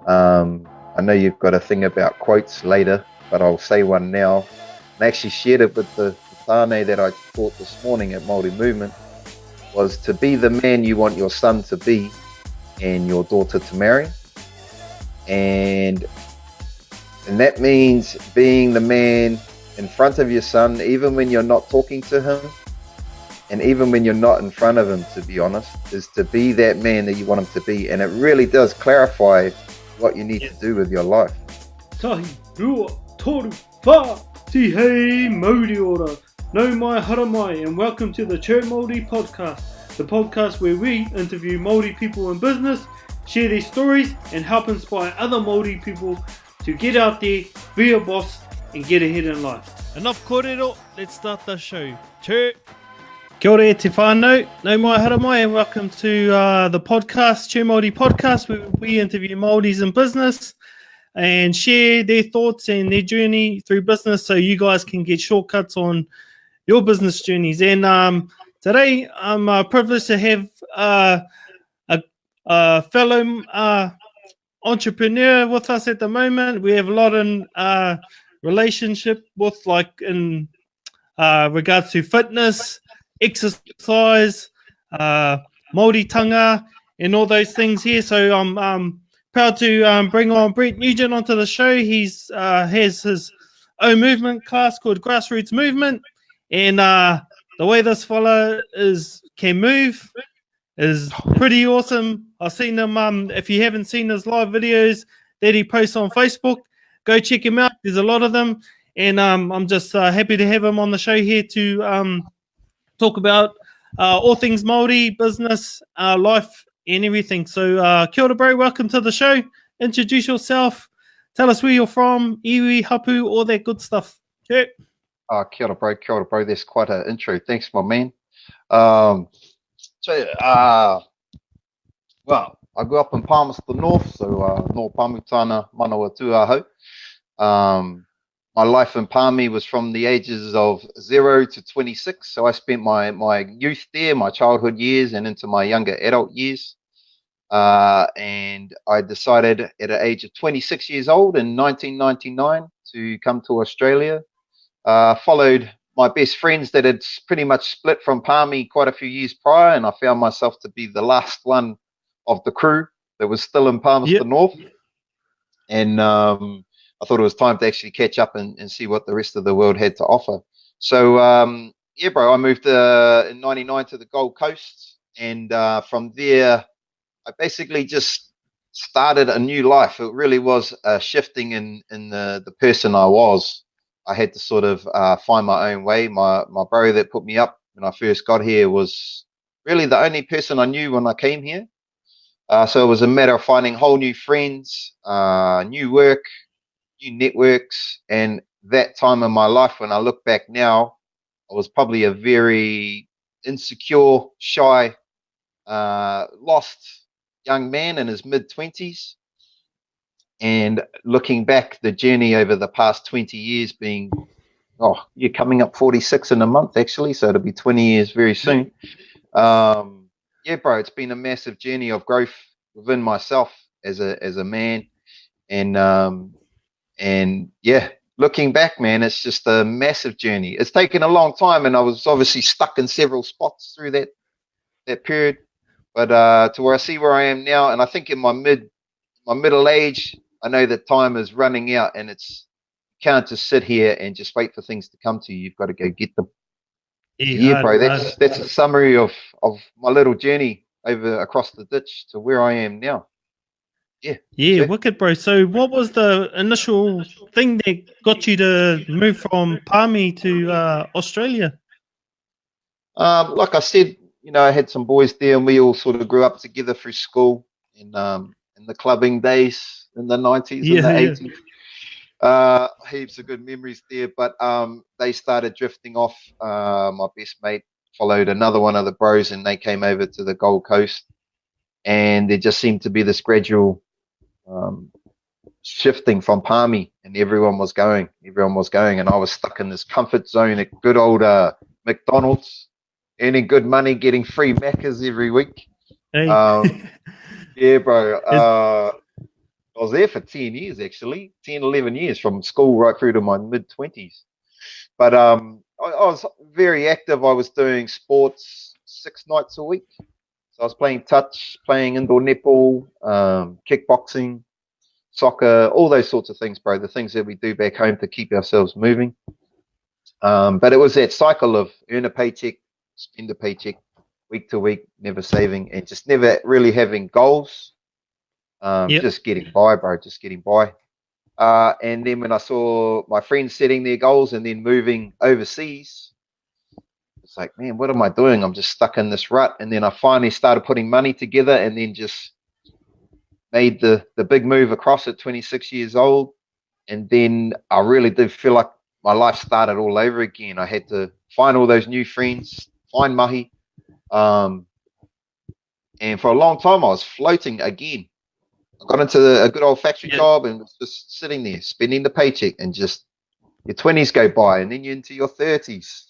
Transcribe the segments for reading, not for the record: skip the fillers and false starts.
I know you've got a thing about quotes later, but I'll say one now. I actually shared it with the tāne that I taught this morning at Mauri Movement, was to be the man you want your son to be and your daughter to marry. And that means being the man in front of your son, even when you're not talking to him, and even when you're not in front of him, to be honest, is to be that man that you want him to be. And it really does clarify what you need to do with your life. Tahi rua toru wha tihei Mauri ora. No mai hara mai, and welcome to the Chur Maori podcast, the podcast where we interview Maori people in business, share their stories, and help inspire other Maori people to get out there, be a boss, and get ahead in life. Enough korero, let's start the show. Chur. Kia ora e te whānau, no mai hara mai, and welcome to the podcast, Chur Maori podcast, where we interview Māoris in business and share their thoughts and their journey through business so you guys can get shortcuts on your business journeys. And today I'm privileged to have a fellow entrepreneur with us at the moment. We have a lot in relationship with, like, in regards to fitness, exercise, Māoritanga, and all those things here. So I'm proud to bring on Brett Nugent onto the show. He's has his own movement class called Grassroots Movement, and the way this fella can move is pretty awesome. I've seen him. If you haven't seen his live videos that he posts on Facebook, go check him out. There's a lot of them, and I'm just happy to have him on the show here to talk about all things Māori, business, life, and everything. So kia ora, bro. Welcome to the show. Introduce yourself. Tell us where you're from, iwi, hapu, all that good stuff. Sure. Kia ora, bro. Kia ora, bro. That's quite an intro. Thanks, my man. Well, I grew up in Palmerston North, so North Pāmutana, Manawa Tuahau. My life in Palmy was from the ages of 0 to 26, so I spent my youth there, my childhood years, and into my younger adult years. And I decided at the age of 26 years old in 1999 to come to Australia. Followed my best friends that had pretty much split from Palmy quite a few years prior, and I found myself to be the last one of the crew that was still in Palmerston North. And I thought it was time to actually catch up and see what the rest of the world had to offer. So, yeah, bro, I moved in 99 to the Gold Coast. And from there, I basically just started a new life. It really was shifting in the person I was. I had to sort of find my own way. My bro that put me up when I first got here was really the only person I knew when I came here. So it was a matter of finding whole new friends, new work, new networks. And that time in my life, when I look back now, I was probably a very insecure, shy, lost young man in his mid-20s. And looking back, the journey over the past 20 years being, you're coming up 46 in a month, actually, so it'll be 20 years very soon. Yeah, bro, it's been a massive journey of growth within myself as a man. And yeah, looking back, man, it's just a massive journey. It's taken a long time, and I was obviously stuck in several spots through that period. But to where I see where I am now, and I think in my middle age, I know that time is running out, and you can't just sit here and just wait for things to come to you. You've got to go get them. Yeah, bro, that's a summary of my little journey across the ditch to where I am now. Yeah, wicked, bro. So what was the initial thing that got you to move from Palmy to Australia? Like I said, I had some boys there, and we all sort of grew up together through school in the clubbing days in the 90s and the 80s. Heaps of good memories there, but they started drifting off. My best mate followed another one of the bros, and they came over to the Gold Coast, and there just seemed to be this gradual shifting from Palmy, and everyone was going, and I was stuck in this comfort zone at good old McDonald's, earning good money, getting free Maccas every week. Hey. Yeah, bro. I was there for 10 years, actually, 10, 11 years, from school right through to my mid-20s. But I was very active. I was doing sports 6 nights a week. So I was playing touch, playing indoor netball, kickboxing, soccer, all those sorts of things, bro. The things that we do back home to keep ourselves moving. But it was that cycle of earn a paycheck, spend a paycheck, week to week, never saving, and just never really having goals. Just getting by, bro, just getting by. And then when I saw my friends setting their goals and then moving overseas, it's like, man, what am I doing? I'm just stuck in this rut. And then I finally started putting money together and then just made the big move across at 26 years old. And then I really did feel like my life started all over again. I had to find all those new friends, find mahi. And for a long time, I was floating again. I got into a good old factory job and was just sitting there, spending the paycheck, and just your 20s go by, and then you're into your 30s.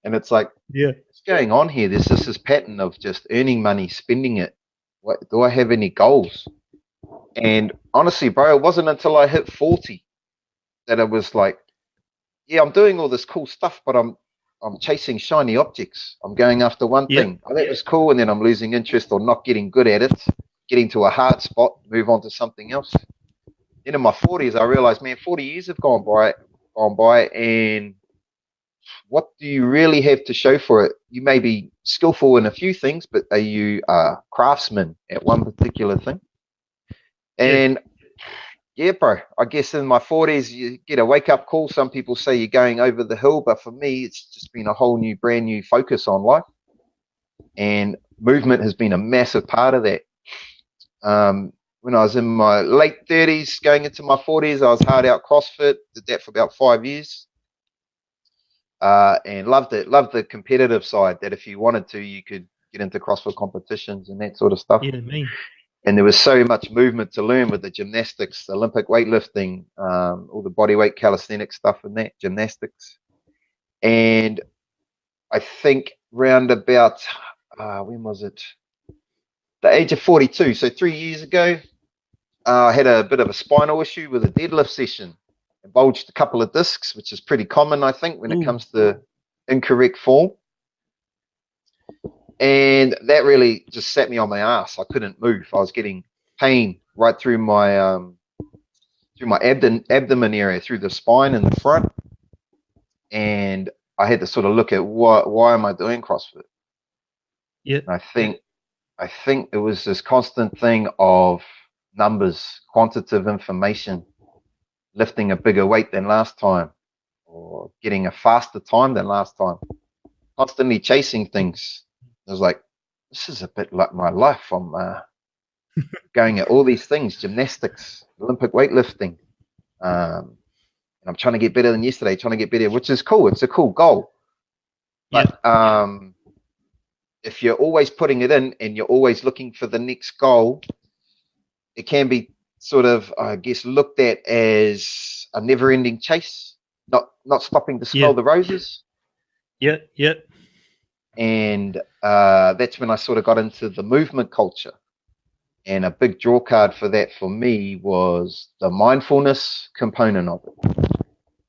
And it's like, what's going on here? There's just this pattern of just earning money, spending it. What, do I have any goals? And honestly, bro, it wasn't until I hit 40 that it was like, yeah, I'm doing all this cool stuff, but I'm chasing shiny objects. I'm going after one thing. Oh, that was cool, and then I'm losing interest or not getting good at it, getting to a hard spot, move on to something else. Then in my 40s, I realized, man, 40 years have gone by, and what do you really have to show for it? You may be skillful in a few things, but are you a craftsman at one particular thing? And yeah, bro, I guess in my 40s, you get a wake-up call. Some people say you're going over the hill, but for me, it's just been a whole new, brand new focus on life. And movement has been a massive part of that. When I was in my late 30s, going into my 40s, I was hard out CrossFit, did that for about 5 years. And loved it, loved the competitive side, that if you wanted to, you could get into CrossFit competitions and that sort of stuff. Yeah, me. And there was so much movement to learn with the gymnastics, the Olympic weightlifting, all the bodyweight calisthenics stuff and that, gymnastics. And I think round about, when was it? The age of 42, so 3 years ago, I had a bit of a spinal issue with a deadlift session. I bulged a couple of discs, which is pretty common, I think, when it comes to incorrect form. And that really just sat me on my ass. I couldn't move. I was getting pain right through my abdomen area, through the spine in the front. And I had to sort of look at why am I doing CrossFit? Yeah. And I think it was this constant thing of numbers, quantitative information, lifting a bigger weight than last time, or getting a faster time than last time, constantly chasing things. I was like, this is a bit like my life. I'm going at all these things, gymnastics, Olympic weightlifting. And I'm trying to get better than yesterday, trying to get better, which is cool. It's a cool goal. But if you're always putting it in and you're always looking for the next goal, it can be sort of, I guess, looked at as a never-ending chase, not stopping to smell the roses. Yeah. And that's when I sort of got into the movement culture. And a big draw card for that for me was the mindfulness component of it,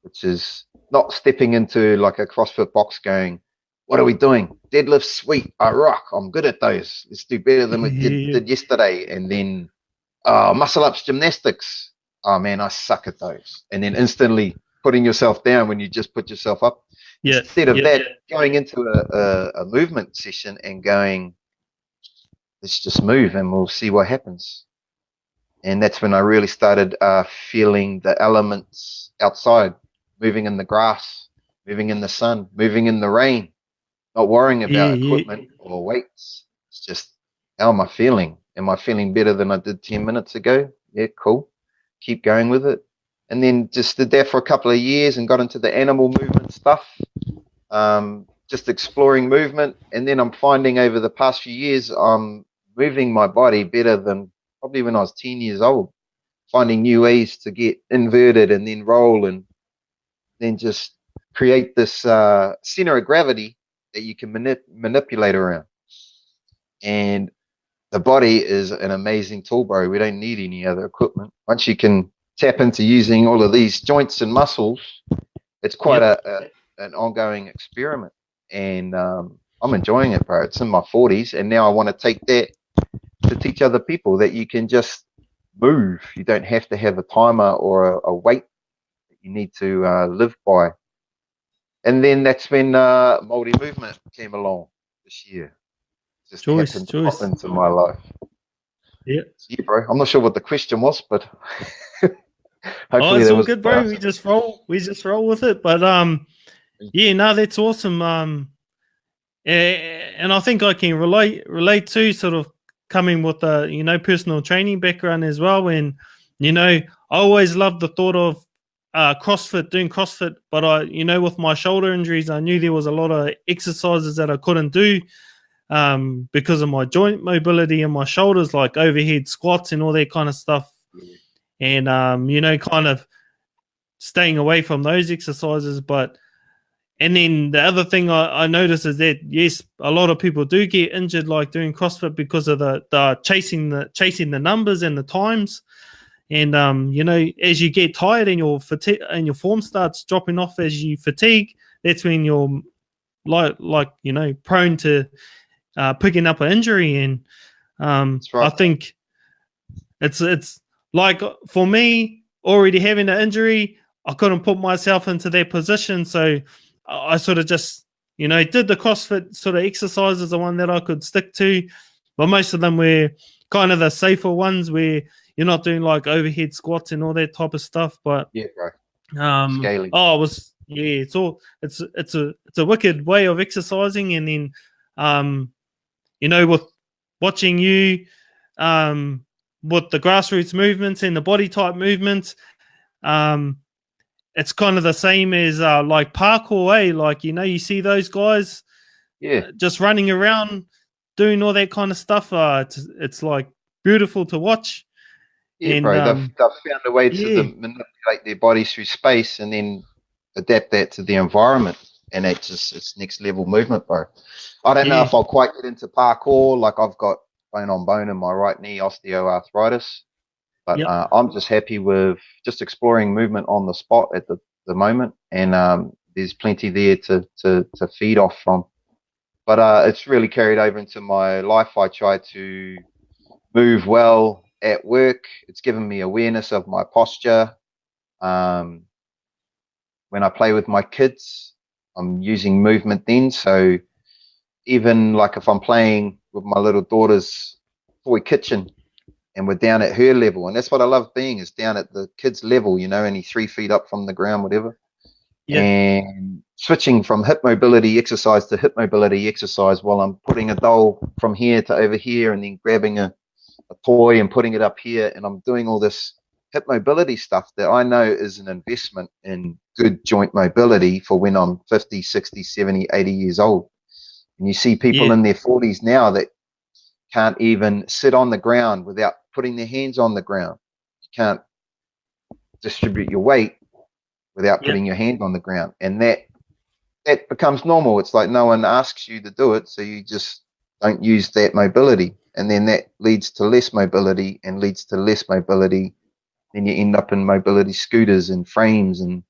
which is not stepping into like a CrossFit box going, what are we doing? Deadlift, sweet, I rock, I'm good at those. Let's do better than we did yesterday. And then muscle ups, gymnastics. Oh man, I suck at those. And then instantly putting yourself down when you just put yourself up. Instead of that, going into a movement session and going, let's just move and we'll see what happens. And that's when I really started feeling the elements outside, moving in the grass, moving in the sun, moving in the rain, not worrying about equipment or weights. It's just, how am I feeling? Am I feeling better than I did 10 minutes ago? Yeah, cool. Keep going with it. And then just did that for a couple of years and got into the animal movement stuff, just exploring movement. And then I'm finding over the past few years, I'm moving my body better than probably when I was 10 years old, finding new ways to get inverted and then roll and then just create this center of gravity that you can manipulate around. And the body is an amazing tool, bro. We don't need any other equipment. Once you can tap into using all of these joints and muscles, it's quite an ongoing experiment. And I'm enjoying it, bro. It's in my 40s, and now I want to take that to teach other people that you can just move. You don't have to have a timer or a weight that you need to live by. And then that's when Mauri movement came along this year. Just happened to pop into my life. Yeah. Yeah, bro. I'm not sure what the question was, but hopefully it's all good, bro. We just roll with it. But yeah, no, that's awesome. And I think I can relate to sort of coming with a personal training background as well. And I always loved the thought of doing CrossFit, but I with my shoulder injuries, I knew there was a lot of exercises that I couldn't do because of my joint mobility in my shoulders, like overhead squats and all that kind of stuff. And kind of staying away from those exercises. And then the other thing I noticed is that, yes, a lot of people do get injured like doing CrossFit because of the chasing the numbers and the times. And as you get tired and your form starts dropping off as you fatigue, that's when you're prone to picking up an injury. And right. I think it's like, for me, already having an injury, I couldn't put myself into that position, so I sort of just, did the CrossFit sort of exercises, the one that I could stick to, but most of them were kind of the safer ones where you're not doing like overhead squats and all that type of stuff. But yeah, bro. Scaling. It's a wicked way of exercising. And then, with watching you, with the grassroots movements and the body type movements, it's kind of the same as like parkour, like you see those guys, just running around doing all that kind of stuff. It's like beautiful to watch. Yeah, and, bro. They've found a way to manipulate their bodies through space and then adapt that to the environment, and it's next level movement, bro. I don't know if I'll quite get into parkour. Like, I've got bone on bone in my right knee, osteoarthritis. But I'm just happy with just exploring movement on the spot at the moment, and there's plenty there to feed off from. But it's really carried over into my life. I try to move well at work. It's given me awareness of my posture. When I play with my kids, I'm using movement then. So even like if I'm playing with my little daughter's toy kitchen, and we're down at her level, and that's what I love being, is down at the kid's level, only 3 feet up from the ground, whatever. And switching from hip mobility exercise to hip mobility exercise while I'm putting a doll from here to over here, and then grabbing a toy and putting it up here, and I'm doing all this hip mobility stuff that I know is an investment in good joint mobility for when I'm 50, 60, 70, 80 years old. And you see people in their 40s now that can't even sit on the ground without putting their hands on the ground. You can't distribute your weight without putting your hand on the ground. And that becomes normal. It's like no one asks you to do it, so you just don't use that mobility. And then that leads to less mobility and leads to less mobility. Then you end up in mobility scooters and frames, and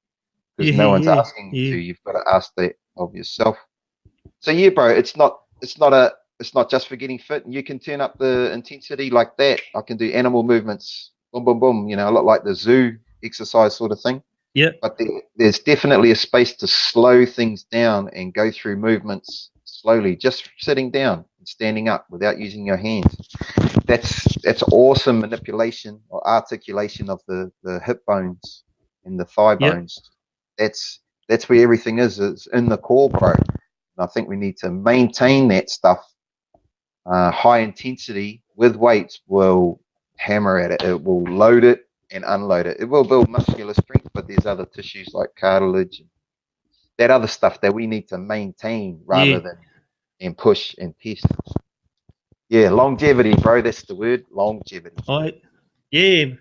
because no one's asking you to, you've got to ask that of yourself. So bro, it's not just for getting fit. You can turn up the intensity like that. I can do animal movements, boom, boom, boom, a lot like the zoo exercise sort of thing. Yeah. But there's definitely a space to slow things down and go through movements slowly, just sitting down and standing up without using your hands. That's awesome manipulation or articulation of the hip bones and the thigh bones. That's where everything is. It's in the core, bro. And I think we need to maintain that stuff. High intensity with weights will hammer at it. It will load it and unload it. It will build muscular strength, but there's other tissues like cartilage and that other stuff that we need to maintain rather than push and test. Longevity, bro. That's the word, longevity. Hard. It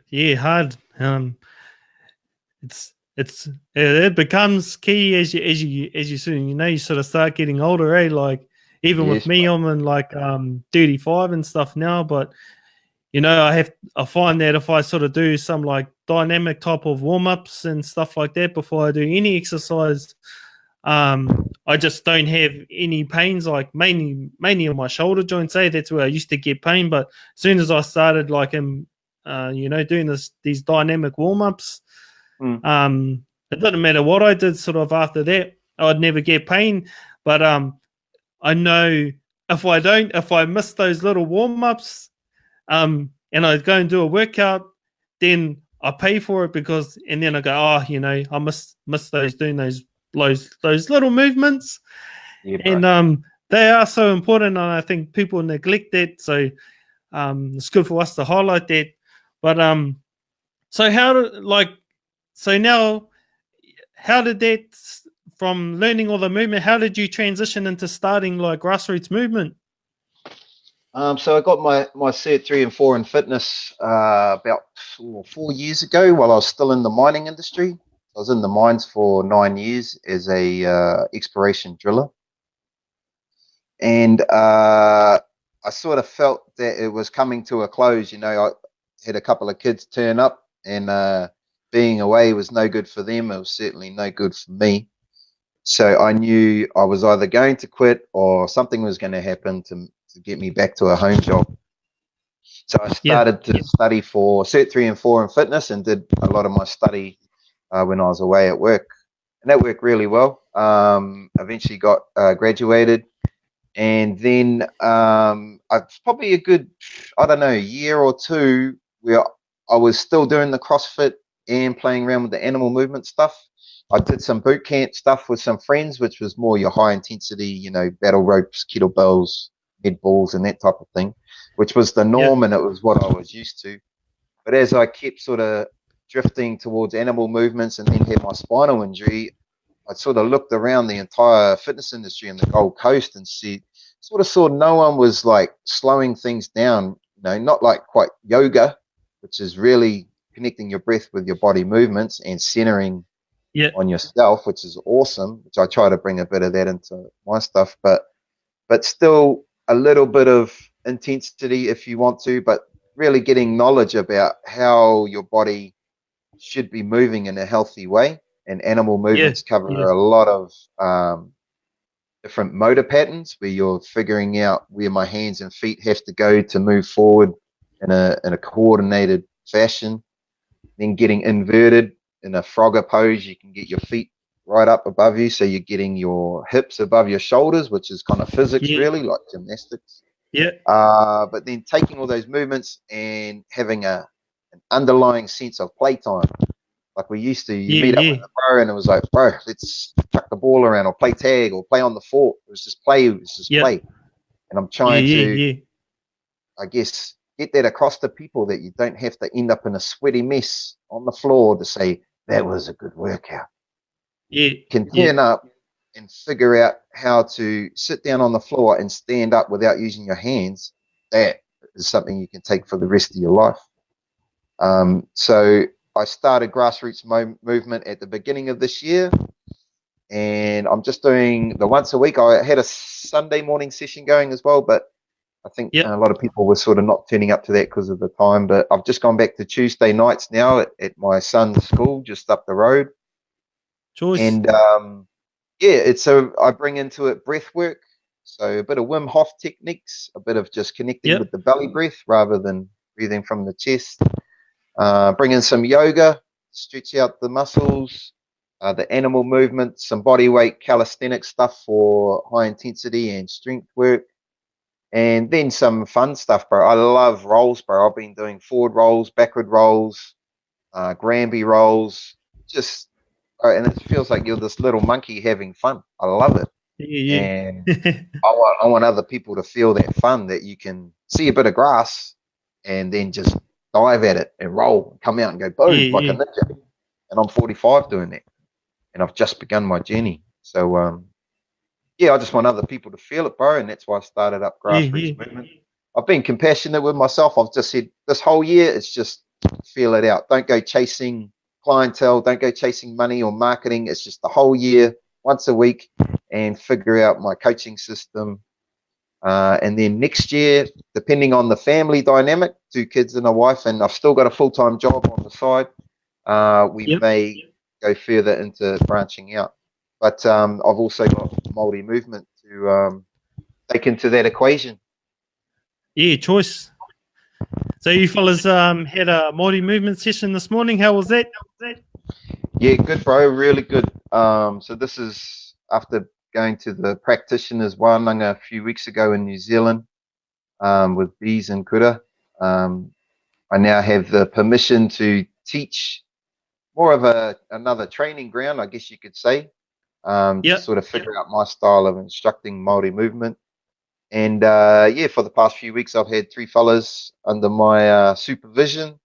becomes key as you soon you sort of start getting older, like Even with Yes, me, I'm in like 35 and stuff now, but you know, I find that if I sort of do some like dynamic type of warm-ups and stuff like that before I do any exercise, I just don't have any pains, like mainly on my shoulder joints. That's where I used to get pain, but as soon as I started like you know, doing these dynamic warm-ups, it didn't matter what I did sort of after that, I'd never get pain. But I know if I miss those little warm-ups, and I go and do a workout, then I pay for it and then I go, oh, you know, I miss those doing those little movements, yeah, and bro. they are so important, and I think people neglect that. So it's good for us to highlight that. But so now, how did that from learning all the movement? How did you transition into starting like grassroots movement? So I got my Cert 3 and 4 in fitness about 4 years ago while I was still in the mining industry. I was in the mines for 9 years as a exploration driller. And I sort of felt that it was coming to a close. You know, I had a couple of kids turn up, and being away was no good for them. It was certainly no good for me. So I knew I was either going to quit or something was going to happen to get me back to a home job. So I started to study for Cert 3 and 4 in fitness and did a lot of my study when I was away at work. And that worked really well. Eventually got graduated. And then it's probably a good, I don't know, year or two where I was still doing the CrossFit and playing around with the animal movement stuff. I did some boot camp stuff with some friends, which was more your high intensity, you know, battle ropes, kettlebells, med balls, and that type of thing, which was the norm, and it was what I was used to. But as I kept sort of drifting towards animal movements and then had my spinal injury, I sort of looked around the entire fitness industry in the Gold Coast and saw no one was like slowing things down, you know, not like quite yoga, which is really connecting your breath with your body movements and centering on yourself, which is awesome, which I try to bring a bit of that into my stuff, but still a little bit of intensity if you want to, but really getting knowledge about how your body should be moving in a healthy way. And animal movements cover a lot of different motor patterns where you're figuring out where my hands and feet have to go to move forward in a coordinated fashion. Then getting inverted in a frogger pose, you can get your feet right up above you, so you're getting your hips above your shoulders, which is kind of physics, really, like gymnastics. But then taking all those movements and having an underlying sense of playtime. Like we used to, you meet up with a bro and it was like, bro, let's chuck the ball around or play tag or play on the fort. It was just play. Play. And I'm trying to, I guess, get that across to people that you don't have to end up in a sweaty mess on the floor to say, that was a good workout. You can turn up and figure out how to sit down on the floor and stand up without using your hands. That is something you can take for the rest of your life. So I started grassroots movement at the beginning of this year, and I'm just doing the once a week. I had a Sunday morning session going as well, but I think a lot of people were sort of not turning up to that because of the time. But I've just gone back to Tuesday nights now at my son's school just up the road. And I bring into it breath work, so a bit of Wim Hof techniques, a bit of just connecting with the belly breath rather than breathing from the chest. Bring in some yoga, stretch out the muscles, the animal movement, some body weight calisthenic stuff for high intensity and strength work, and then some fun stuff, bro. I love rolls, bro. I've been doing forward rolls, backward rolls, Granby rolls, and it feels like you're this little monkey having fun. I love it. And I want other people to feel that fun, that you can see a bit of grass and then just dive at it and roll and come out and go boom like a ninja. And I'm 45 doing that, and I've just begun my journey. So I just want other people to feel it, bro, and that's why I started up grassroots movement. I've been compassionate with myself. I've just said this whole year, it's just feel it out. Don't go chasing clientele, don't go chasing money or marketing. It's just the whole year, once a week, and figure out my coaching system, And then next year, depending on the family dynamic, 2 kids and a wife, and I've still got a full-time job on the side, we may go further into branching out. But I've also got Mauri movement to take into that equation. Yeah, choice. So you fellas had a Maori movement session this morning. How was that? Yeah, good, bro. Really good. So this is after going to the practitioners wānanga a few weeks ago in New Zealand with bees and kura. I now have the permission to teach more of another training ground, I guess you could say, to sort of figure out my style of instructing Maori movement. And yeah, for the past few weeks, I've had 3 fellas under my supervision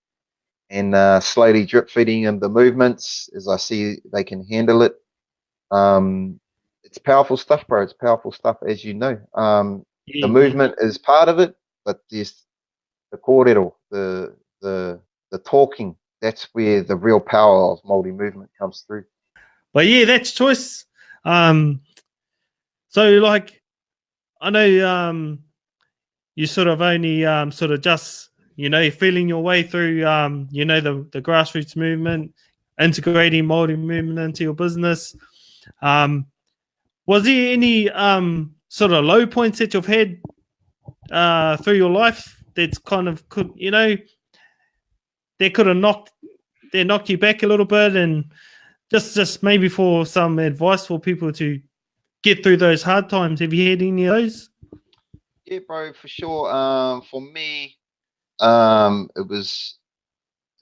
and slowly drip feeding them the movements as I see they can handle it. It's powerful stuff, bro. It's powerful stuff, as you know. The movement is part of it, but there's the korero, the talking. That's where the real power of Maori movement comes through. But yeah, that's choice. So like, I know you sort of only sort of just, you know, feeling your way through, you know, the grassroots movement, integrating Maori movement into your business. Was there any sort of low points that you've had through your life that's kind of could, you know, they could have knocked you back a little bit, and just maybe for some advice for people to get through those hard times? Have you had any of those? Yeah, bro, for sure. For me, it was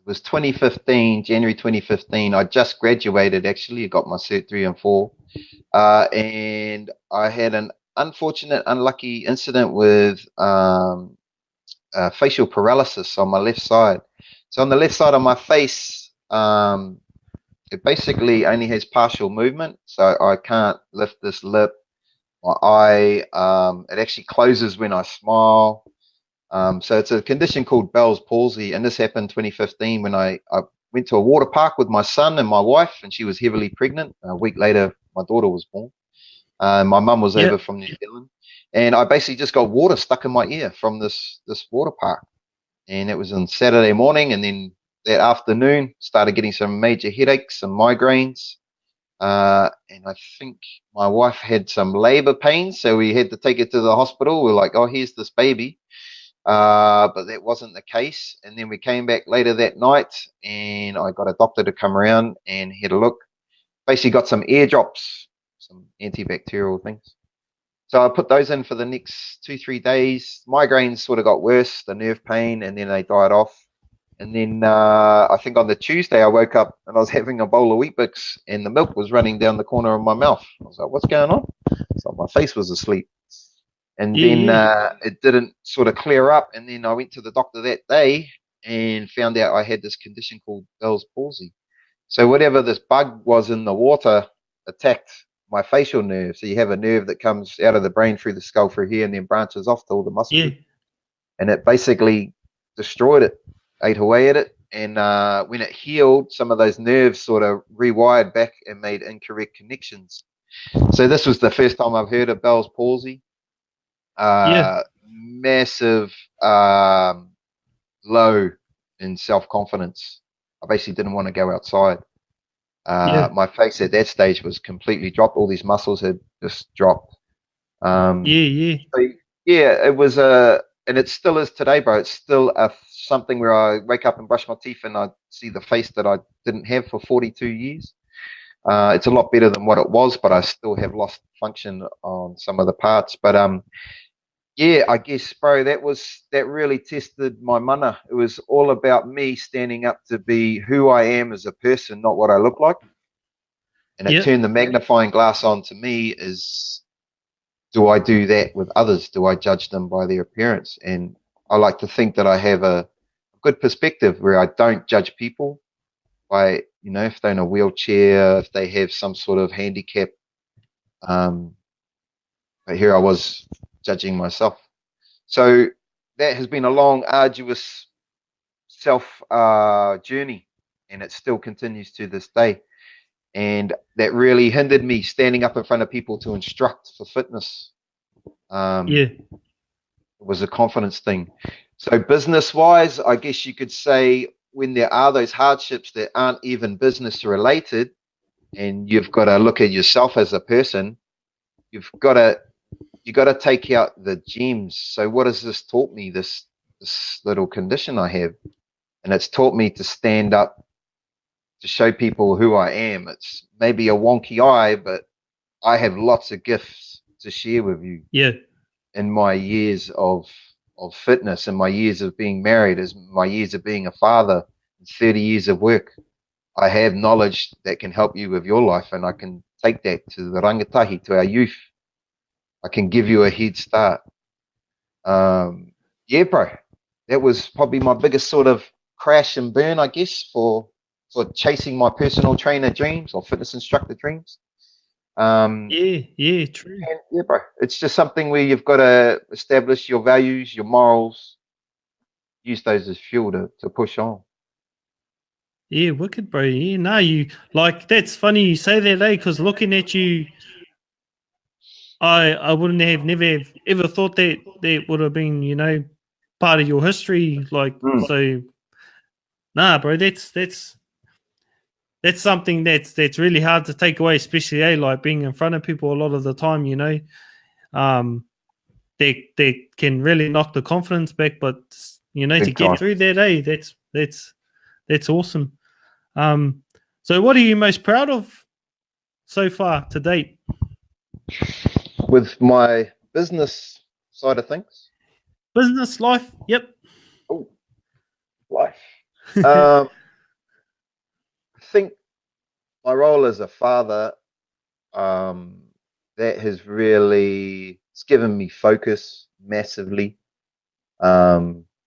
2015, January 2015. I just graduated, actually. I got my Cert 3 and 4. And I had an unfortunate, unlucky incident with facial paralysis on my left side. So on the left side of my face, it basically only has partial movement. So I can't lift this lip. My eye, it actually closes when I smile. So it's a condition called Bell's palsy, and this happened 2015 when I went to a water park with my son and my wife, and she was heavily pregnant. A week later, my daughter was born. My mum was over from New Zealand, and I basically just got water stuck in my ear from this water park. And it was on Saturday morning, and then that afternoon started getting some major headaches and migraines. And I think my wife had some labor pains, so we had to take her to the hospital. We're like, oh, here's this baby. But that wasn't the case. And then we came back later that night, and I got a doctor to come around and had a look. Basically got some ear drops, some antibacterial things. So I put those in for the next 2-3 days. Migraines sort of got worse, the nerve pain, and then they died off. And then I think on the Tuesday I woke up and I was having a bowl of Weet-Bix and the milk was running down the corner of my mouth. I was like, what's going on? So my face was asleep. And then it didn't sort of clear up. And then I went to the doctor that day and found out I had this condition called Bell's palsy. So whatever this bug was in the water attacked my facial nerve. So you have a nerve that comes out of the brain through the skull through here and then branches off to all the muscles. And it basically destroyed it, ate away at it. And when it healed, some of those nerves sort of rewired back and made incorrect connections. So this was the first time I've heard of Bell's palsy. Massive low in self-confidence. I basically didn't want to go outside. My face at that stage was completely dropped. All these muscles had just dropped. So, yeah, it was and it still is today, bro. It's still something where I wake up and brush my teeth and I see the face that I didn't have for 42 years. It's a lot better than what it was, but I still have lost function on some of the parts. But yeah, I guess, bro, that really tested my mana. It was all about me standing up to be who I am as a person, not what I look like. And it turned the magnifying glass on to me is, do I do that with others? Do I judge them by their appearance? And I like to think that I have a good perspective where I don't judge people by, you know, if they're in a wheelchair, if they have some sort of handicap. But here I was judging myself. So that has been a long, arduous self journey, and it still continues to this day. And that really hindered me standing up in front of people to instruct for fitness. Yeah. It was a confidence thing. So business wise, I guess you could say when there are those hardships that aren't even business related, and you've got to look at yourself as a person, you got to take out the gems. So what has this taught me? This little condition I have, and it's taught me to stand up to show people who I am. It's maybe a wonky eye, but I have lots of gifts to share with you. Yeah. In my years of fitness, and my years of being married, as my years of being a father, 30 years of work, I have knowledge that can help you with your life, and I can take that to the rangatahi, to our youth. I can give you a head start. Yeah, bro, that was probably my biggest sort of crash and burn, I guess, for chasing my personal trainer dreams or fitness instructor dreams. Yeah, true. And yeah, bro, it's just something where you've got to establish your values, your morals, use those as fuel to push on. Yeah, wicked, bro. Yeah, no, you like that's funny you say that, eh? Because looking at you, I wouldn't have never ever thought that would have been, you know, part of your history. Like, so, nah, bro, that's something that's really hard to take away, especially like being in front of people a lot of the time. You know, they can really knock the confidence back, but you know, to get through that, that's awesome. So what are you most proud of so far to date? With my business side of things? Business, life, yep. Oh, life. I think my role as a father, that has really, it's given me focus massively. I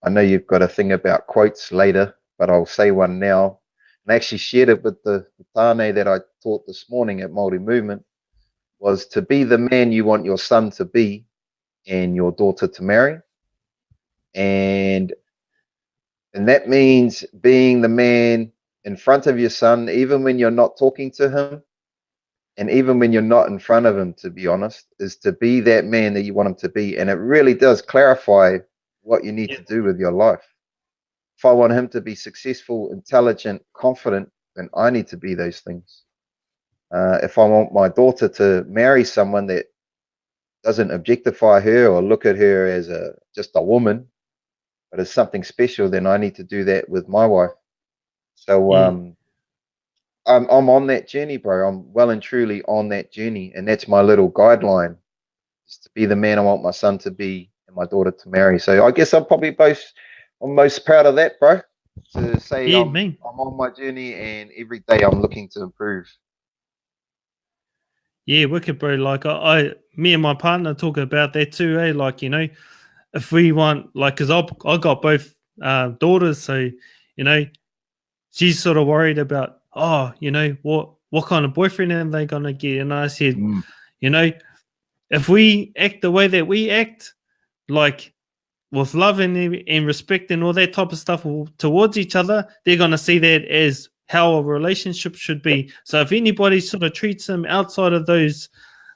know you've got a thing about quotes later, but I'll say one now. And I actually shared it with the tāne that I taught this morning at Mauri Movement, was to be the man you want your son to be and your daughter to marry. And that means being the man in front of your son, even when you're not talking to him, and even when you're not in front of him, to be honest, is to be that man that you want him to be. And it really does clarify what you need to do with your life. If I want him to be successful, intelligent, confident, then I need to be those things. If I want my daughter to marry someone that doesn't objectify her or look at her as just a woman, but as something special, then I need to do that with my wife. So I'm on that journey, bro. I'm well and truly on that journey, and that's my little guideline, is to be the man I want my son to be and my daughter to marry. So I guess I'm most proud of that, bro. To say I'm on my journey, and every day I'm looking to improve. Yeah, wicked, bro. Like me and my partner talk about that too, eh? Like, you know, if we want, like, because I got both daughters, so you know, she's sort of worried about, you know, what kind of boyfriend are they gonna get? And I said, you know, if we act the way that we act, like with love and respect and all that type of stuff towards each other, they're gonna see that as how a relationship should be. So if anybody sort of treats them outside of those,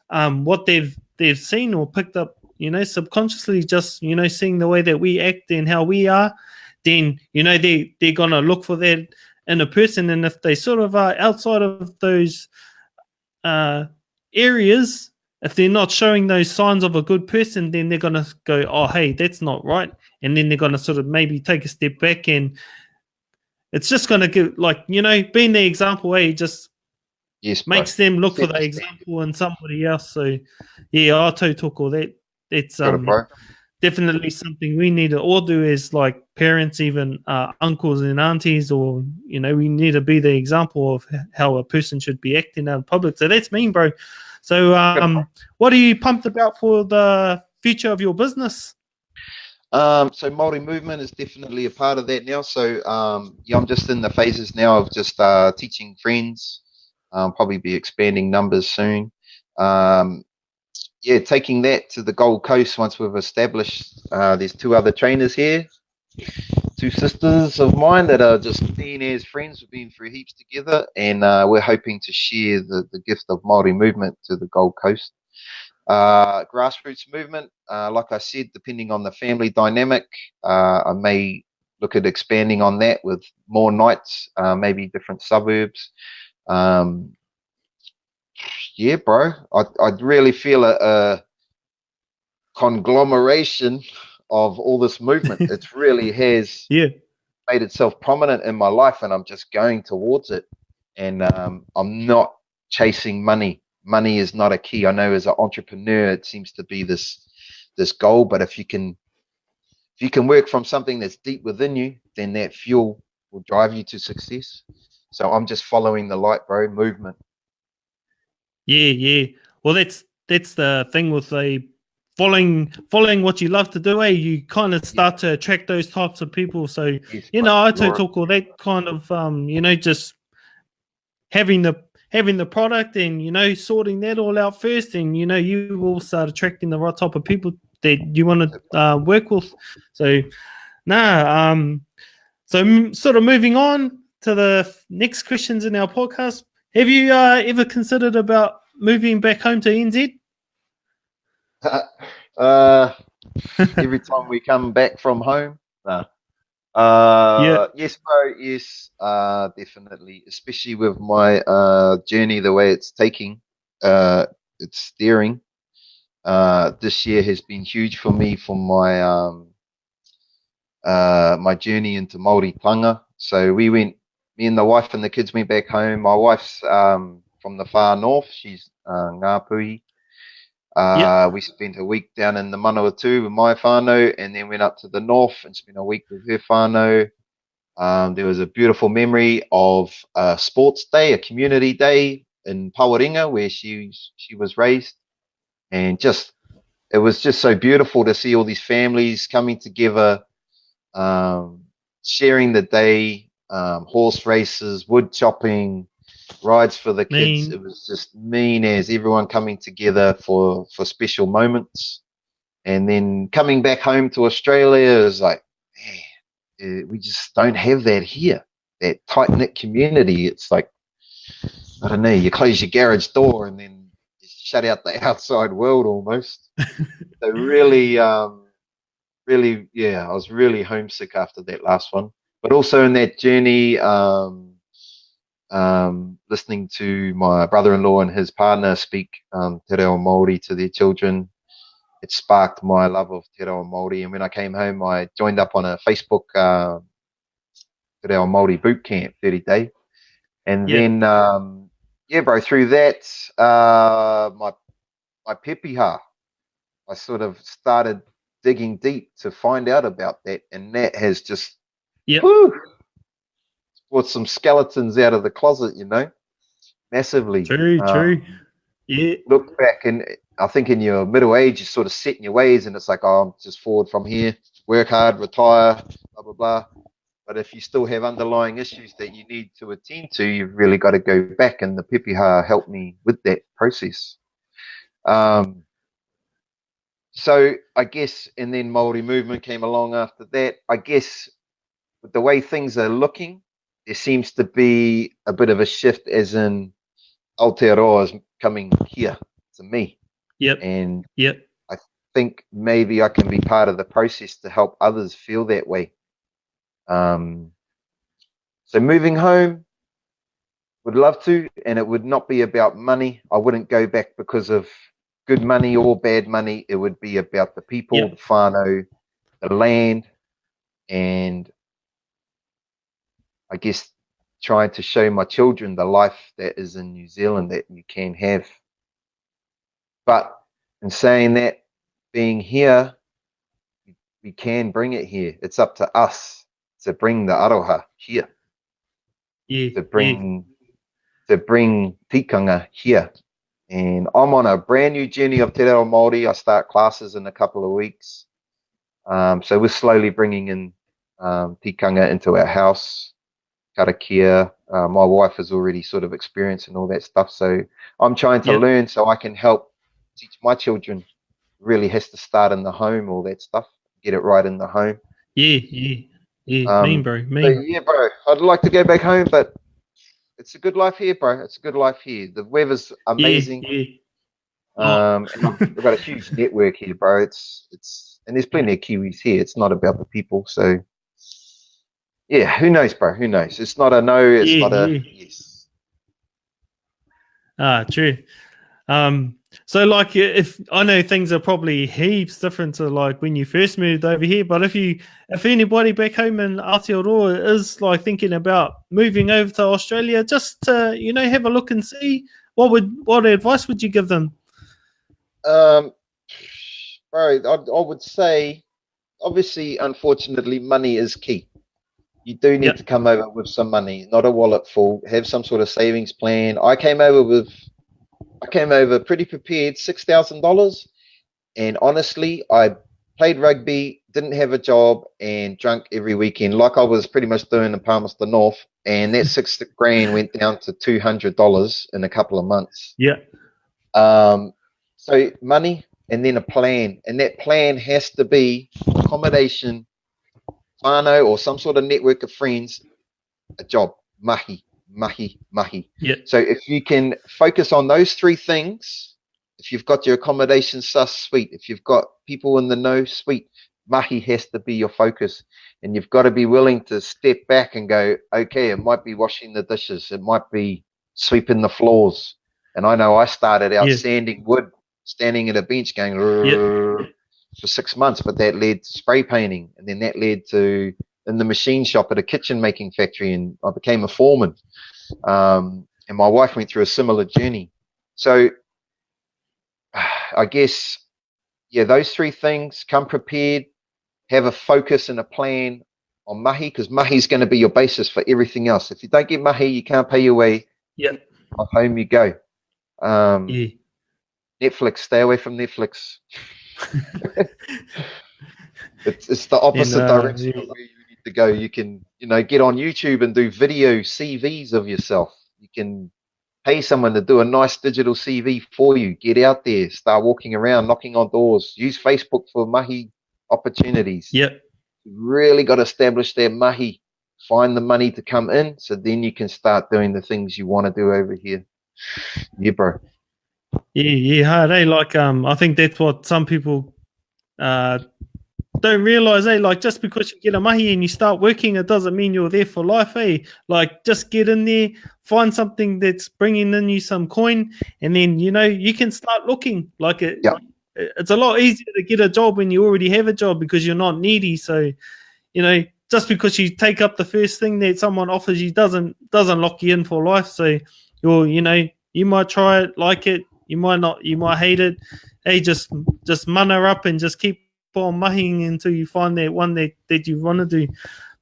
what they've seen or picked up, you know, subconsciously, just, you know, seeing the way that we act and how we are, then, you know, they're going to look for that in a person. And if they sort of are outside of those areas, if they're not showing those signs of a good person, then they're going to go, oh, hey, that's not right. And then they're going to sort of maybe take a step back, and it's just going to give, like, you know, being the example, just makes them look for the example in somebody else. So, yeah, I talk all that. It's definitely something we need to all do as like parents, even uncles and aunties, or, you know, we need to be the example of how a person should be acting out in public. So that's mean, bro. So what are you pumped about for the future of your business? So Mauri Movement is definitely a part of that now. So I'm just in the phases now of just teaching friends. Probably be expanding numbers soon. Taking that to the Gold Coast once we've established. There's 2 other trainers here, 2 sisters of mine that are just being as friends. We've been through heaps together, and we're hoping to share the gift of Mauri Movement to the Gold Coast. Grassroots movement, like I said, depending on the family dynamic, I may look at expanding on that with more nights, maybe different suburbs. Yeah, bro, I'd really feel a conglomeration of all this movement. It really has Yeah. made itself prominent in my life, and I'm just going towards it. And I'm not chasing money. Money is not a key. I know as an entrepreneur, it seems to be this goal, but if you can work from something that's deep within you, then that fuel will drive you to success. So I'm just following the light, bro. Movement. Yeah. Well, that's the thing with the following what you love to do. You kind of start to attract those types of people. So Yes, I talk all that kind of just having the product and sorting that all out first, and you will start attracting the right type of people that you want to work with. So sort of moving on to the next questions in our podcast. Have you ever considered about moving back home to NZ? Every time we come back from home. Nah. Yeah. Yes, bro. Yes, definitely. Especially with my journey, the way it's taking, it's steering. This year has been huge for me for my my journey into Mauri tanga. So me and the wife and the kids went back home. My wife's from the far north. She's Ngāpuhi. We spent a week down in the Manawatu with my whānau, and then went up to the north and spent a week with her whānau. There was a beautiful memory of a sports day, a community day in Pawaringa, where she was raised, and it was just so beautiful to see all these families coming together, sharing the day, horse races, wood chopping, rides for the kids. It was just mean as everyone coming together for special moments. And then coming back home to Australia is like, man, we just don't have that here, that tight-knit community. It's like, I don't know, you close your garage door and then you shut out the outside world almost. So really, yeah, I was really homesick after that last one. But also in that journey, listening to my brother-in-law and his partner speak te reo Mauri to their children, it sparked my love of te reo Mauri. And when I came home, I joined up on a Facebook te reo Mauri boot camp, 30-day. And then, yeah, bro, through that, my pepiha, I sort of started digging deep to find out about that. And that has just, brought some skeletons out of the closet, massively. True. Yeah. Look back, and I think in your middle age, you sort of set in your ways, and it's like, oh, I'm just forward from here, work hard, retire, blah, blah, blah. But if you still have underlying issues that you need to attend to, you've really got to go back, and the pepiha helped me with that process. So I guess, and then Maori movement came along after that. I guess with the way things are looking, there seems to be a bit of a shift, as in Aotearoa is coming here to me. And I think maybe I can be part of the process to help others feel that way. So moving home, would love to, and it would not be about money. I wouldn't go back because of good money or bad money. It would be about the people, the whānau, the land, and I guess trying to show my children the life that is in New Zealand that you can have. But in saying that, being here, we can bring it here. It's up to us to bring the aroha here. To bring tikanga here. And I'm on a brand new journey of te reo Māori. I start classes in a couple of weeks. So we're slowly bringing in tikanga into our house. Karakia. My wife is already sort of experiencing all that stuff. So I'm trying to learn so I can help teach my children. Really has to start in the home, all that stuff. Get it right in the home. Mean, bro. So yeah, bro. I'd like to go back home, but it's a good life here, bro. It's a good life here. The weather's amazing. And we've got a huge network here, bro. And there's plenty of Kiwis here. It's not about the people. So, yeah, who knows, bro? Who knows? It's not a no. It's not a yes. True. So like, if I know things are probably heaps different to like when you first moved over here, but if anybody back home in Aotearoa is like thinking about moving over to Australia, just to have a look and see, what advice would you give them? Bro, I would say, obviously, unfortunately, money is key. You do need to come over with some money, not a wallet full. Have some sort of savings plan. I came over pretty prepared, $6,000, and honestly, I played rugby, didn't have a job, and drunk every weekend, like I was pretty much doing in Palmerston North. And that $6,000 went down to $200 in a couple of months. Yeah. So money, and then a plan, and that plan has to be accommodation, whānau, or some sort of network of friends, a job, mahi. Yeah. So if you can focus on those three things, if you've got your accommodation sus, sweet. If you've got people in the know, sweet. Mahi has to be your focus, and you've got to be willing to step back and go, okay, it might be washing the dishes, it might be sweeping the floors. And I know I started out sanding wood, standing at a bench going for 6 months, but that led to spray painting, and then that led to in the machine shop at a kitchen making factory, and I became a foreman. And my wife went through a similar journey. So I guess, those three things: come prepared, have a focus and a plan on mahi, because mahi is going to be your basis for everything else. If you don't get mahi, you can't pay your way. Off home you go. Netflix, stay away from Netflix. it's the opposite direction of where you need to go. You can, get on YouTube and do video CVs of yourself. You can pay someone to do a nice digital CV for you. Get out there, start walking around, knocking on doors. Use Facebook for mahi opportunities. Yep. You really got to establish that mahi. Find the money to come in, so then you can start doing the things you want to do over here. Yeah, bro. Hard, eh? Like, I think that's what some people don't realize, eh? Like, just because you get a mahi and you start working, it doesn't mean you're there for life, eh? Like, just get in there, find something that's bringing in you some coin, and then, you can start looking. Like, it's a lot easier to get a job when you already have a job because you're not needy. So, just because you take up the first thing that someone offers you doesn't lock you in for life. So you might try it, like it, you might not, you might hate it. Hey, just mana up and just keep on mahiing until you find that one that you want to do.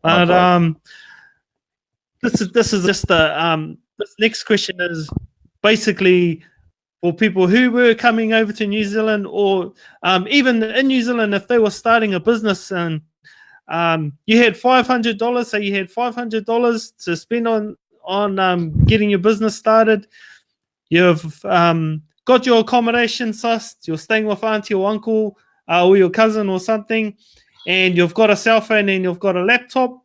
But this is just this next question is basically for people who were coming over to New Zealand, or even in New Zealand, if they were starting a business and you had $500, so you had $500 to spend on getting your business started. You've got your accommodation sussed, you're staying with auntie or uncle or your cousin or something, and you've got a cell phone and you've got a laptop.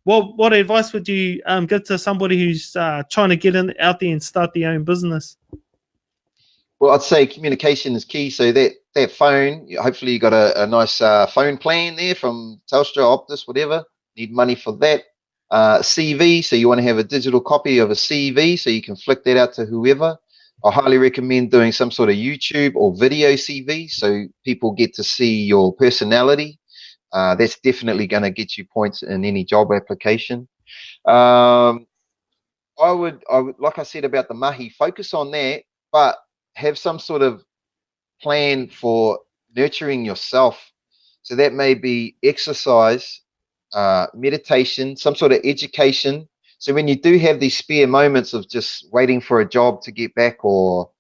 What advice would you give to somebody who's trying to get out there and start their own business? Well, I'd say communication is key. So that phone, hopefully you got a nice phone plan there from Telstra, Optus, whatever. Need money for that. CV, so you want to have a digital copy of a CV so you can flick that out to whoever. I highly recommend doing some sort of YouTube or video CV so people get to see your personality. That's definitely going to get you points in any job application. I would, like I said about the mahi, focus on that, but have some sort of plan for nurturing yourself. So that may be exercise, meditation, some sort of education. So when you do have these spare moments of just waiting for a job to get back, or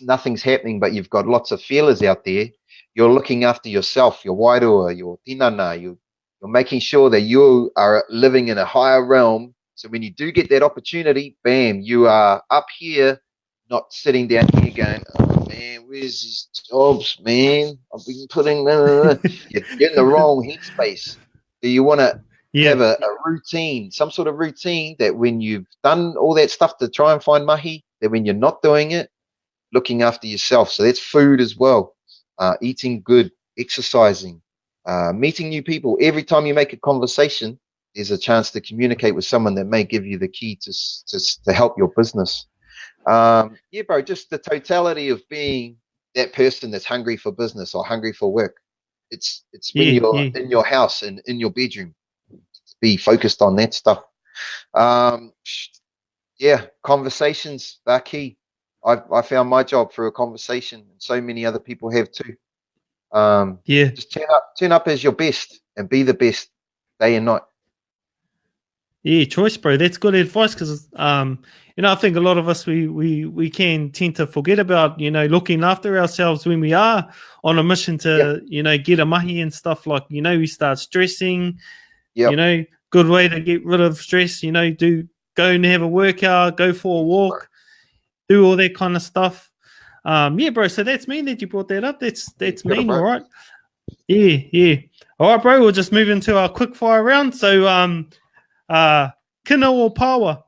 nothing's happening, but you've got lots of feelers out there, you're looking after yourself, your wairua, your tinana, you're making sure that you are living in a higher realm. So when you do get that opportunity, bam, you are up here, not sitting down here going, oh man, where's these jobs, man? I've been putting you're in the wrong headspace. Do you want to have a routine, some sort of routine that when you've done all that stuff to try and find mahi, that when you're not doing it, looking after yourself. So that's food as well. Eating good, exercising, meeting new people. Every time you make a conversation, there's a chance to communicate with someone that may give you the key to help your business. Yeah, bro, just the totality of being that person that's hungry for business or hungry for work. It's when you're in your house and in your bedroom, be focused on that stuff. Yeah, conversations are key. I found my job through a conversation, and so many other people have too. Just turn up as your best and be the best day and night. Yeah, choice, bro. That's good advice because, I think a lot of us we can tend to forget about looking after ourselves when we are on a mission to get a mahi and stuff like we start stressing. Yep. Good way to get rid of stress. Go and have a workout, go for a walk, do all that kind of stuff. Yeah, bro. So that's mean that you brought that up. That's mean, all right. Yeah. All right, bro. We'll just move into our quick fire round. So, kina or power?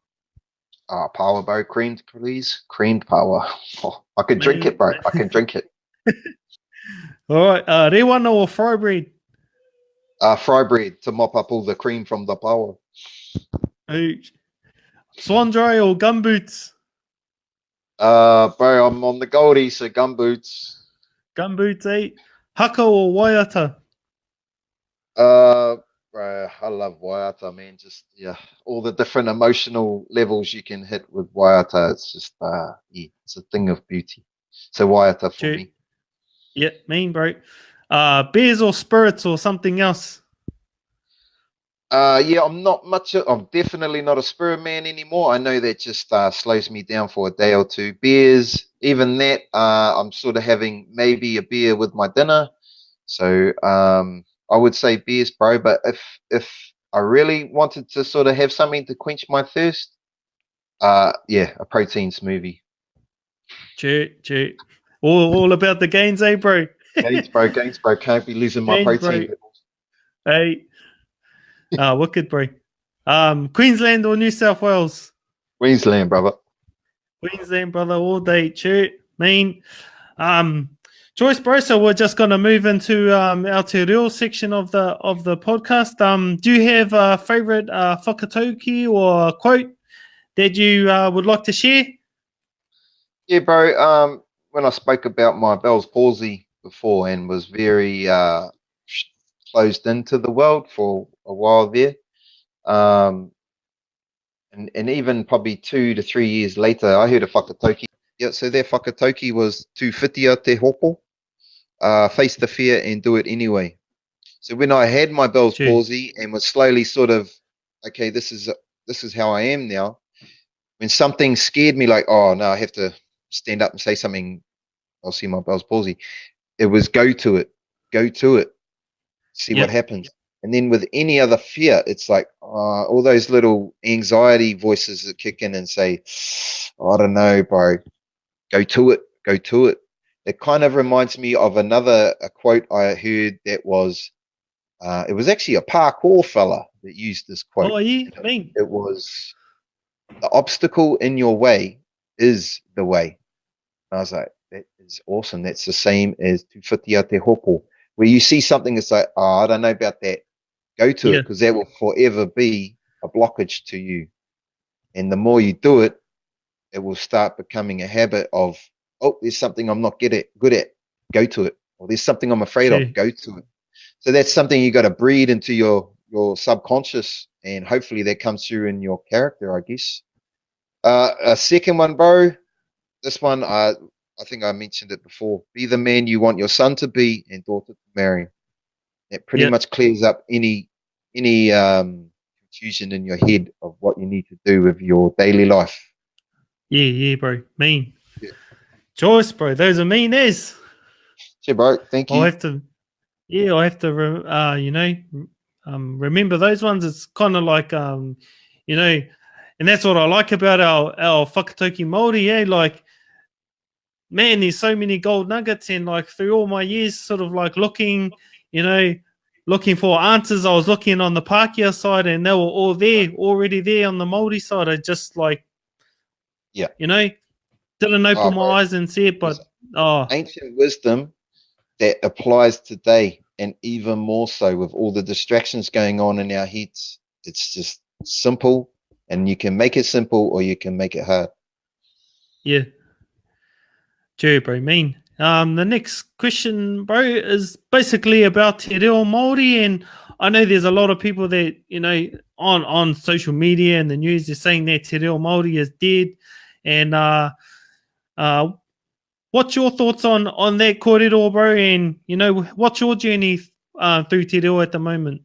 Power, bro. Creamed, please. Creamed power. Oh, I can drink it, bro. I can drink it. All right. Rewana or fry bread? Fry bread to mop up all the cream from the power. Swan dry or gumboots? Bro, I'm on the Goldie, so gumboots. Gumboots, eh? Haka or waiata? Bro, I love waiata, man. Just all the different emotional levels you can hit with waiata. It's just it's a thing of beauty. So waiata for me. Yeah, mean, bro. Beers or spirits or something else? I'm definitely not a spirit man anymore. I know that just slows me down for a day or two. Beers, even that, I'm sort of having maybe a beer with my dinner. So I would say beers, bro. But if I really wanted to sort of have something to quench my thirst, a protein smoothie. Cheer. All about the gains, eh, bro? Gains, bro. Can't be losing my protein levels. Hey. Wicked, bro. Queensland or New South Wales? Queensland, brother. Queensland, brother, all day. Cheer. Mean. Choice, bro. So we're just going to move into our te reo section of the podcast. Do you have a favorite whakatauki or quote that you would like to share? Yeah, bro. When I spoke about my Bell's palsy before and was very closed into the world for a while there, and even probably 2 to 3 years later, I heard a whakatauki. Yeah, so their whakatauki was to whitia te hopo, face the fear and do it anyway. So when I had my Bell's palsy and was slowly sort of, okay, this is how I am now. When something scared me, like, oh no, I have to stand up and say something, I'll see my Bell's palsy. It was go to it, see what happens. And then with any other fear, it's like all those little anxiety voices that kick in and say, I don't know, bro, go to it. It kind of reminds me of a quote I heard that was, it was actually a parkour fella that used this quote. Oh, yeah, it was, the obstacle in your way is the way. And I was like, that is awesome. That's the same as tu whitia te hopo. Where you see something that's like, I don't know about that. Go to it, because that will forever be a blockage to you. And the more you do it, it will start becoming a habit of, oh, there's something I'm not good at. Go to it. Or there's something I'm afraid of. Go to it. So that's something you got to breed into your subconscious, and hopefully that comes through in your character, I guess. A second one, bro. This one, I think I mentioned it before. Be the man you want your son to be and daughter to marry. That pretty much clears up any confusion in your head of what you need to do with your daily life. Yeah, bro. Mean. Yeah. Choice, bro. Those are mean as. Sure, bro. Thank you. I have to remember those ones. It's kind of like, and that's what I like about our whakatauki Mauri, like, man, there's so many gold nuggets, and like through all my years, sort of like looking for answers. I was looking on the Pākehā side, and they were all there, already there on the Māori side. I just like, didn't Oh, open bro, my eyes and see it, but oh ancient wisdom that applies today, and even more so with all the distractions going on in our heads. It's just simple, and you can make it simple or you can make it hard. yeah, true, bro. Mean. The next question, bro, is basically about Te Reo Māori, and I know there's a lot of people that on social media and the news are saying that Te Reo Māori is dead, and uh, what's your thoughts on that korero, bro? And what's your journey through Te Reo at the moment?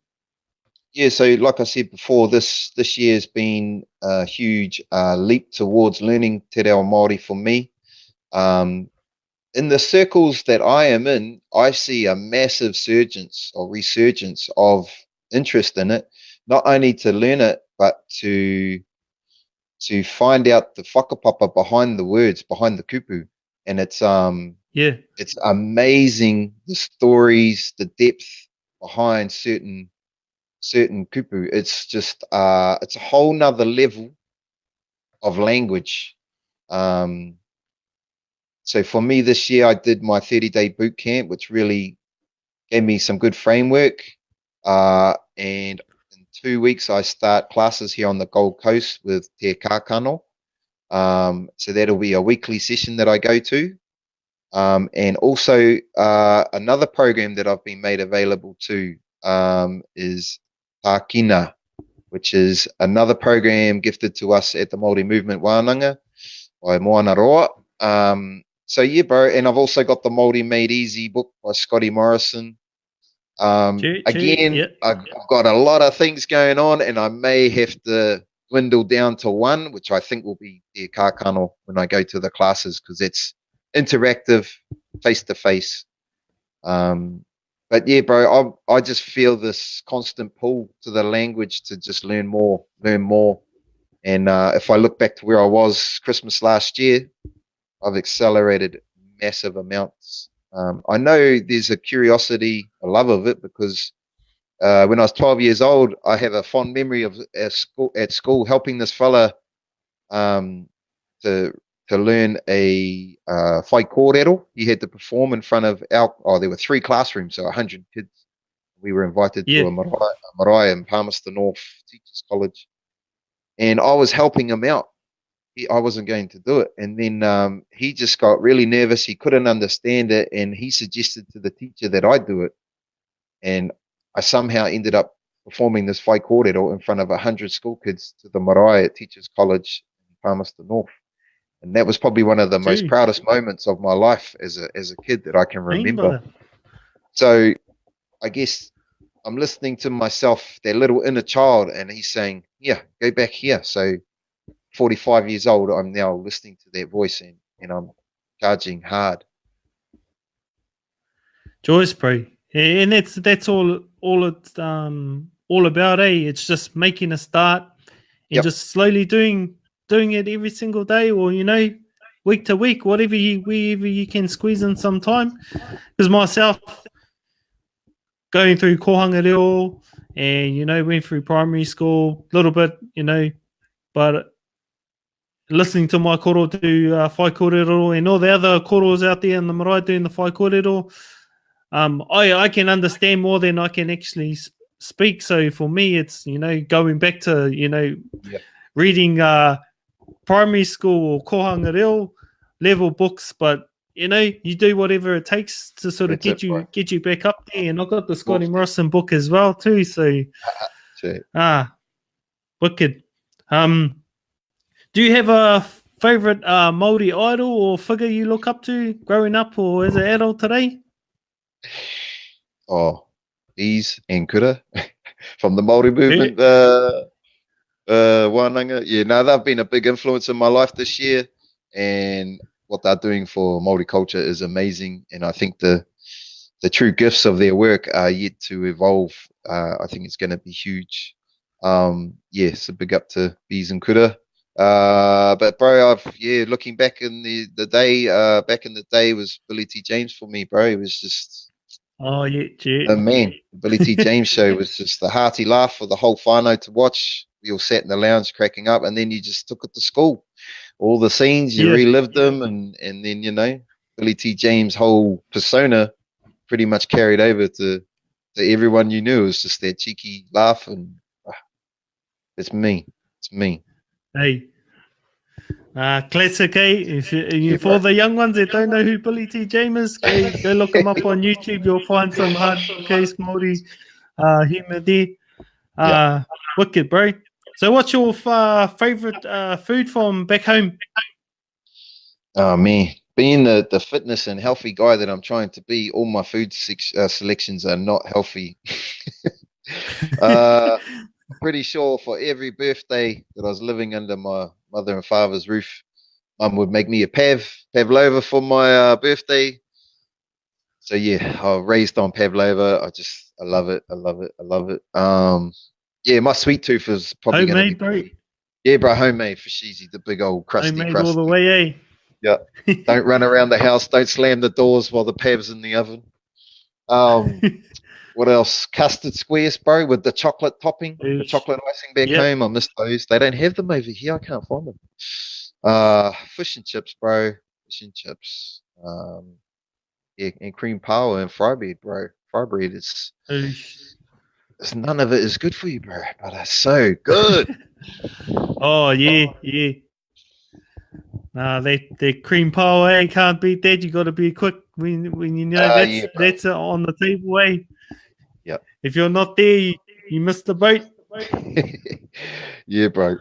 Yeah, so like I said before, this year's been a huge leap towards learning Te Reo Māori for me. In the circles that I am in, I see a massive resurgence of interest in it, not only to learn it, but to find out the whakapapa behind the words, behind the kupu. And Yeah, it's amazing, the stories, the depth behind certain kupu. It's just it's a whole nother level of language. So for me this year, I did my 30-day boot camp, which really gave me some good framework. And in 2 weeks, I start classes here on the Gold Coast with Te Kākano. So that'll be a weekly session that I go to. And also another program that I've been made available to is Tākina, which is another program gifted to us at the Māori Movement Wānanga by Moana Roa. So yeah, bro, and I've also got the Māori Made Easy book by Scotty Morrison. Again, yeah. I've got a lot of things going on, and I may have to dwindle down to one, which I think will be Te Kākano when I go to the classes, because it's interactive, face to face. But yeah, bro, I just feel this constant pull to the language to just learn more. And if I look back to where I was Christmas last year, I've accelerated massive amounts. I know there's a curiosity, a love of it, because when I was 12 years old, I have a fond memory of at school helping this fella to learn a whai korero. He had to perform in front of there were 3 classrooms, so 100 kids. We were invited to a marae in Palmerston North Teachers College, and I was helping him out. I wasn't going to do it. And then he just got really nervous. He couldn't understand it. And he suggested to the teacher that I do it. And I somehow ended up performing this whai korero in front of 100 school kids to the marae at Teachers College in Palmerston North. And that was probably one of the most proudest moments of my life as a kid that I can remember. So I guess I'm listening to myself, that little inner child, and he's saying, yeah, go back here. So 45 years old, I'm now listening to that voice, and I'm charging hard. Joyce, bro, and that's all it's all about, It's just making a start and just slowly doing it every single day, or week to week, wherever you can squeeze in some time. Because myself, going through kohanga reo, and went through primary school a little bit, but listening to my koro do whai korero and all the other koros out there in the marae doing the whai korero, I can understand more than I can actually speak. So for me, it's going back to reading primary school or kohanga reo level books, but you do whatever it takes to sort of get you back up there. And I got the Scotty Morrison book as well too. So wicked. Do you have a favorite Maori idol or figure you look up to growing up or as an adult today? Oh, Ease and Kura from the Maori movement. Wānanga. Yeah, no, they've been a big influence in my life this year, and what they're doing for Maori culture is amazing. And I think the true gifts of their work are yet to evolve. I think it's going to be huge. So big up to Bees and Kura. But bro, looking back in the day, was Billy T. James for me, bro. It was just the man. The Billy T. James show was just the hearty laugh for the whole whānau to watch. We all sat in the lounge cracking up, and then you just took it to school all the scenes, you Yeah. relived them, and then Billy T. James' whole persona pretty much carried over to everyone you knew. It was just that cheeky laugh, and it's me. It's me. Hey. Classic, eh? For bro. the young ones that don't know who Billy T. James is, go look him up on YouTube. You'll find some hard case Maori humor there. Wicked, bro. So, what's your favorite food from back home? Oh man, being the fitness and healthy guy that I'm trying to be, all my food selections are not healthy. I'm pretty sure for every birthday that I was living under my mother and father's roof, Mum would make me a pavlova for my birthday. So yeah, I was raised on pavlova. I love it. I love it. I love it. Yeah, my sweet tooth is probably going to be Homemade, bro. Yeah, bro, homemade for Sheezy, the big old crusty Homemade crust. all the way, eh? Yeah. Don't run around the house. Don't slam the doors while the pav's in the oven. What else? Custard squares, bro, with the chocolate topping, the chocolate icing back home. I miss those. They don't have them over here. I can't find them. Fish and chips, bro. Fish and chips. Yeah, and cream power and fry bread, bro. Fry bread is none of it is good for you, bro, but it's so good. Oh yeah. That cream pie, eh? Can't beat that. You got to be quick when you know that's on the table, eh? Yeah. If you're not there, you miss the boat. Yeah, bro.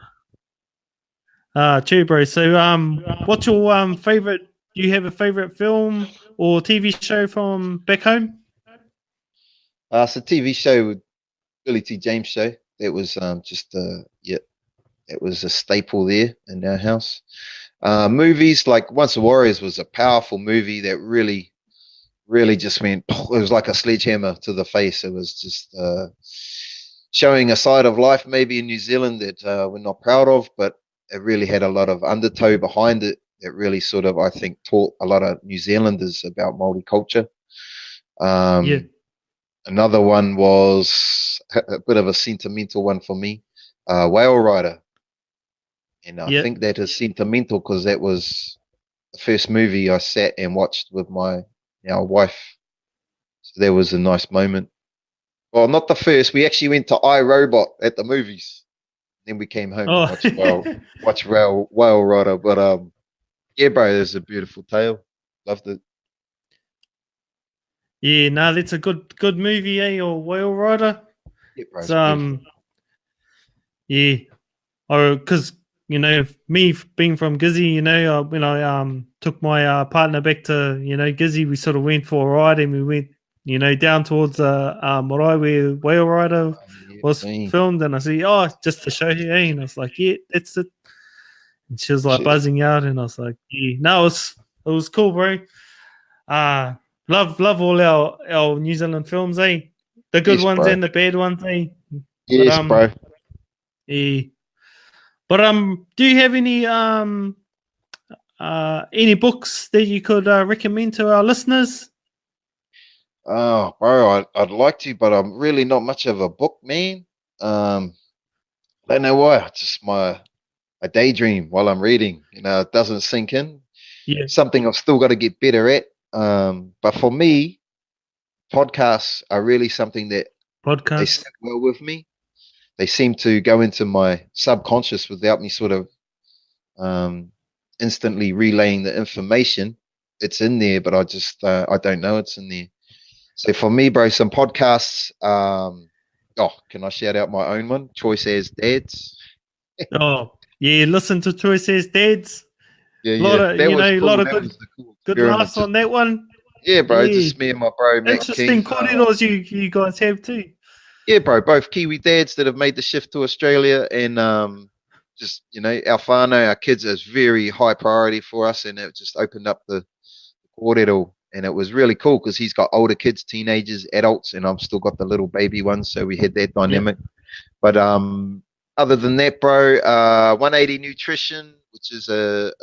True, bro. So, what's your favorite? Do you have a favorite film or TV show from back home? It's a TV show with Billy T. James show. That was it was a staple there in our house. Movies like Once the Warriors was a powerful movie that really just went. It was like a sledgehammer to the face. It was just showing a side of life maybe in New Zealand that we're not proud of, but it really had a lot of undertow behind it that really sort of, I think, taught a lot of New Zealanders about Maori culture. Another one was a bit of a sentimental one for me, Whale Rider. And I think that is sentimental because that was the first movie I sat and watched with my wife. So there was a nice moment. Well, not the first. We actually went to iRobot at the movies. Then we came home and watched Whale Rider. But yeah, bro, it was a beautiful tale. Loved it. Yeah, no, that's a good movie, eh? Or Whale Rider. Yeah, bro. Yeah, or because me being from Gizzy, when I took my partner back to Gizzy, we sort of went for a ride and we went down towards Marae where Whale Rider was filmed, and I said, just to show you, eh? And I was like, yeah, that's it. And she was like buzzing out, and I was like, yeah, no, it was cool, bro. Love all our New Zealand films, eh? The good ones and the bad ones, eh? Yes, bro. Yeah. But do you have any books that you could recommend to our listeners? Oh, bro, I'd like to, but I'm really not much of a book man. I don't know why. It's just my daydream while I'm reading. It doesn't sink in. Yeah. Something I've still got to get better at. But for me, podcasts are really something that they sit well with me. They seem to go into my subconscious without me sort of instantly relaying the information. It's in there, but I don't know it's in there. So for me, bro, some podcasts. Can I shout out my own one? Choice as Dads. Listen to Choice as Dads. Yeah, a lot of good laughs on that one. Yeah, bro, just me and my bro. Interesting corridors you guys have too. Yeah, bro, both Kiwi dads that have made the shift to Australia, and our whānau, our kids, is very high priority for us, and it just opened up the korero, and it was really cool because he's got older kids, teenagers, adults, and I've still got the little baby ones, so we had that dynamic. But other than that, bro, 180 Nutrition, which is a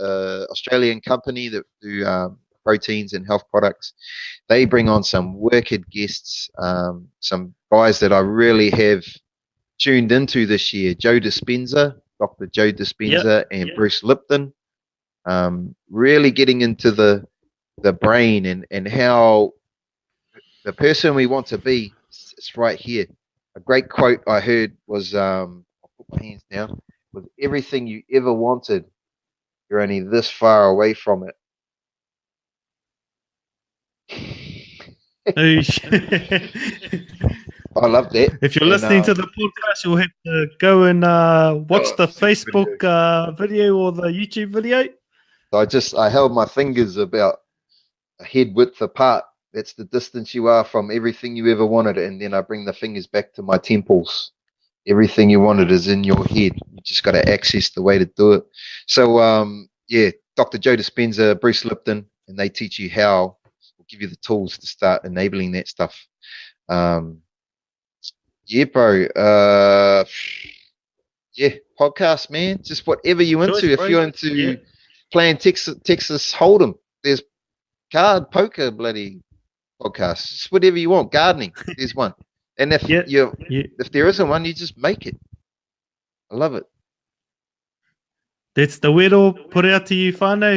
Australian company that do proteins and health products. They bring on some wicked guests, some guys that I really have tuned into this year. Joe Dispenza, Dr. Joe Dispenza, and Bruce Lipton. Really getting into the brain and how the person we want to be is right here. A great quote I heard was, I'll put my hands down, was everything you ever wanted, you're only this far away from it. I love that. If you're And, listening to the podcast, you'll have to go and watch the Facebook video or the YouTube video. I held my fingers about a head width apart. That's the distance you are from everything you ever wanted. And then I bring the fingers back to my temples. Everything you wanted is in your head. You just got to access the way to do it. So, yeah, Dr. Joe Dispenza, Bruce Lipton, and they teach you how, give you the tools to start enabling that stuff. Yeah, bro. Yeah, podcast, man. Just whatever you into. If you're into playing Texas Hold'em, there's card poker bloody podcasts. Just whatever you want. Gardening, there's one. And if if there isn't one, you just make it. I love it. That's the way to put it out to you, whānau.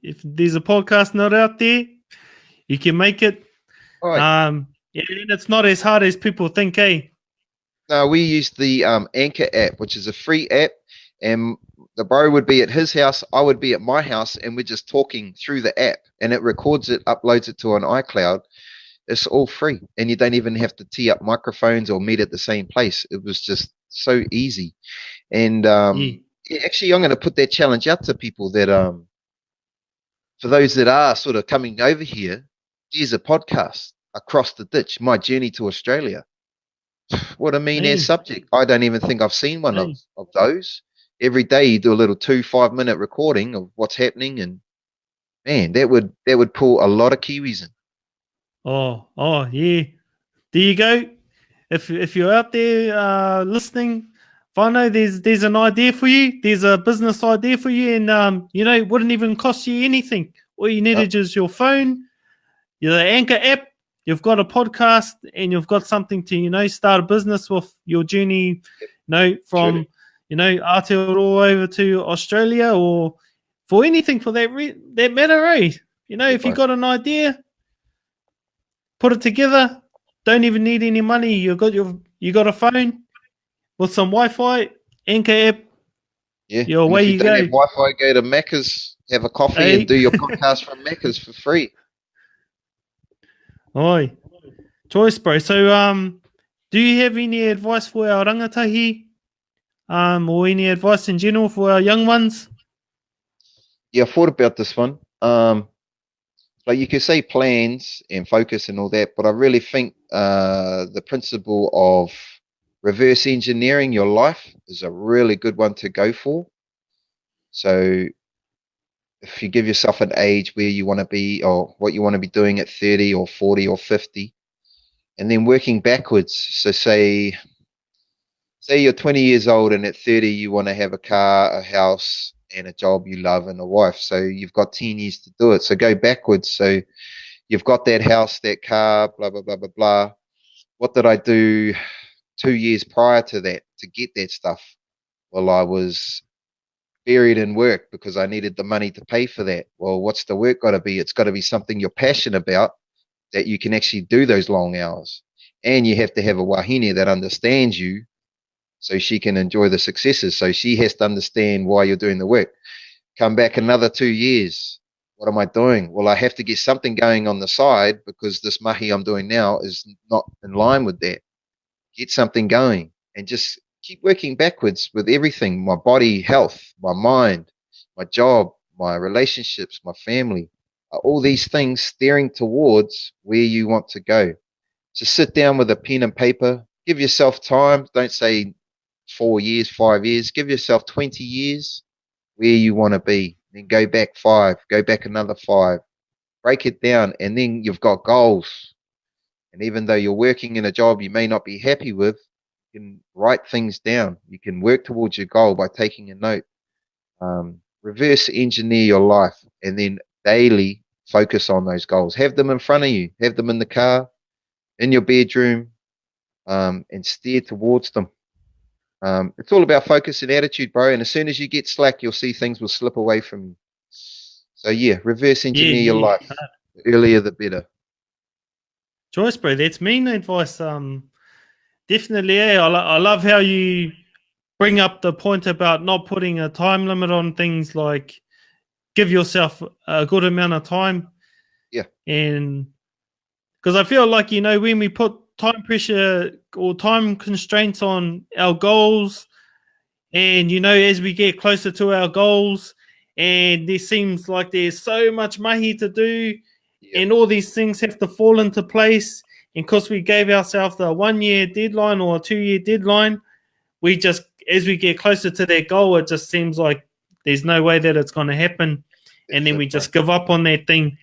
If there's a podcast not out there, you can make it. Right. And it's not as hard as people think, eh? No, we use the Anchor app, which is a free app, and the bro would be at his house, I would be at my house, and we're just talking through the app, and it records it, uploads it to an iCloud. It's all free, and you don't even have to tee up microphones or meet at the same place. It was just so easy. And actually, I'm going to put that challenge out to people that for those that are sort of coming over here, there's a podcast, Across the Ditch, My Journey to Australia. What a mean-ass subject. I don't even think I've seen one of those. Every day you do a little 2-5-minute recording of what's happening, and man, that would pull a lot of Kiwis in. Oh, yeah. There you go. If you're out there listening, whānau, there's an idea for you. There's a business idea for you, and it wouldn't even cost you anything. All you needed is your phone, the Anchor app. You've got a podcast, and you've got something to start a business with your journey. From Aotearoa over to Australia, or for anything for that matter, eh? If you got an idea, put it together. Don't even need any money. You got a phone with some Wi-Fi, Anchor app. Yeah. Your way if you you don't go. have Wi-Fi, go to Macca's, have a coffee, and do your podcast from Macca's for free. Oi, choice, bro. So, do you have any advice for our rangatahi, or any advice in general for our young ones? Yeah, I thought about this one. Like you could say plans and focus and all that, but I really think the principle of reverse engineering your life is a really good one to go for. So if you give yourself an age where you want to be, or what you want to be doing at 30 or 40 or 50, and then working backwards. So say you're 20 years old, and at 30 you want to have a car, a house, and a job you love, and a wife. So you've got 10 years to do it. So go backwards. So you've got that house, that car, blah, blah, blah, blah, blah. What did I do 2 years prior to that to get that stuff? Well, I was buried in work because I needed the money to pay for that. Well, what's the work got to be? It's got to be something you're passionate about, that you can actually do those long hours. And you have to have a wahine that understands you, so she can enjoy the successes. So she has to understand why you're doing the work. Come back another 2 years. What am I doing? Well, I have to get something going on the side, because this mahi I'm doing now is not in line with that. Get something going, and just keep working backwards with everything. My body, health, my mind, my job, my relationships, my family. All these things steering towards where you want to go. Just sit down with a pen and paper. Give yourself time. Don't say 4 years, 5 years. Give yourself 20 years where you want to be. Then go back 5. Go back another 5. Break it down, and then you've got goals. And even though you're working in a job you may not be happy with, you can write things down. You can work towards your goal by taking a note. Reverse engineer your life, and then daily focus on those goals. Have them in front of you. Have them in the car, in your bedroom, and steer towards them. It's all about focus and attitude, bro. And as soon as you get slack, you'll see things will slip away from you. So yeah, reverse engineer your yeah. life. The earlier the better. Choice, bro. That's mean advice. Definitely. Yeah, I love how you bring up the point about not putting a time limit on things. Like, give yourself a good amount of time. Yeah. And because I feel like, when we put time pressure or time constraints on our goals, and as we get closer to our goals, and there seems like there's so much mahi to do, and all these things have to fall into place, and because we gave ourselves a 1 year deadline or a 2 year deadline, we just, as we get closer to that goal, it just seems like there's no way that it's going to happen, and then we just give up on that thing.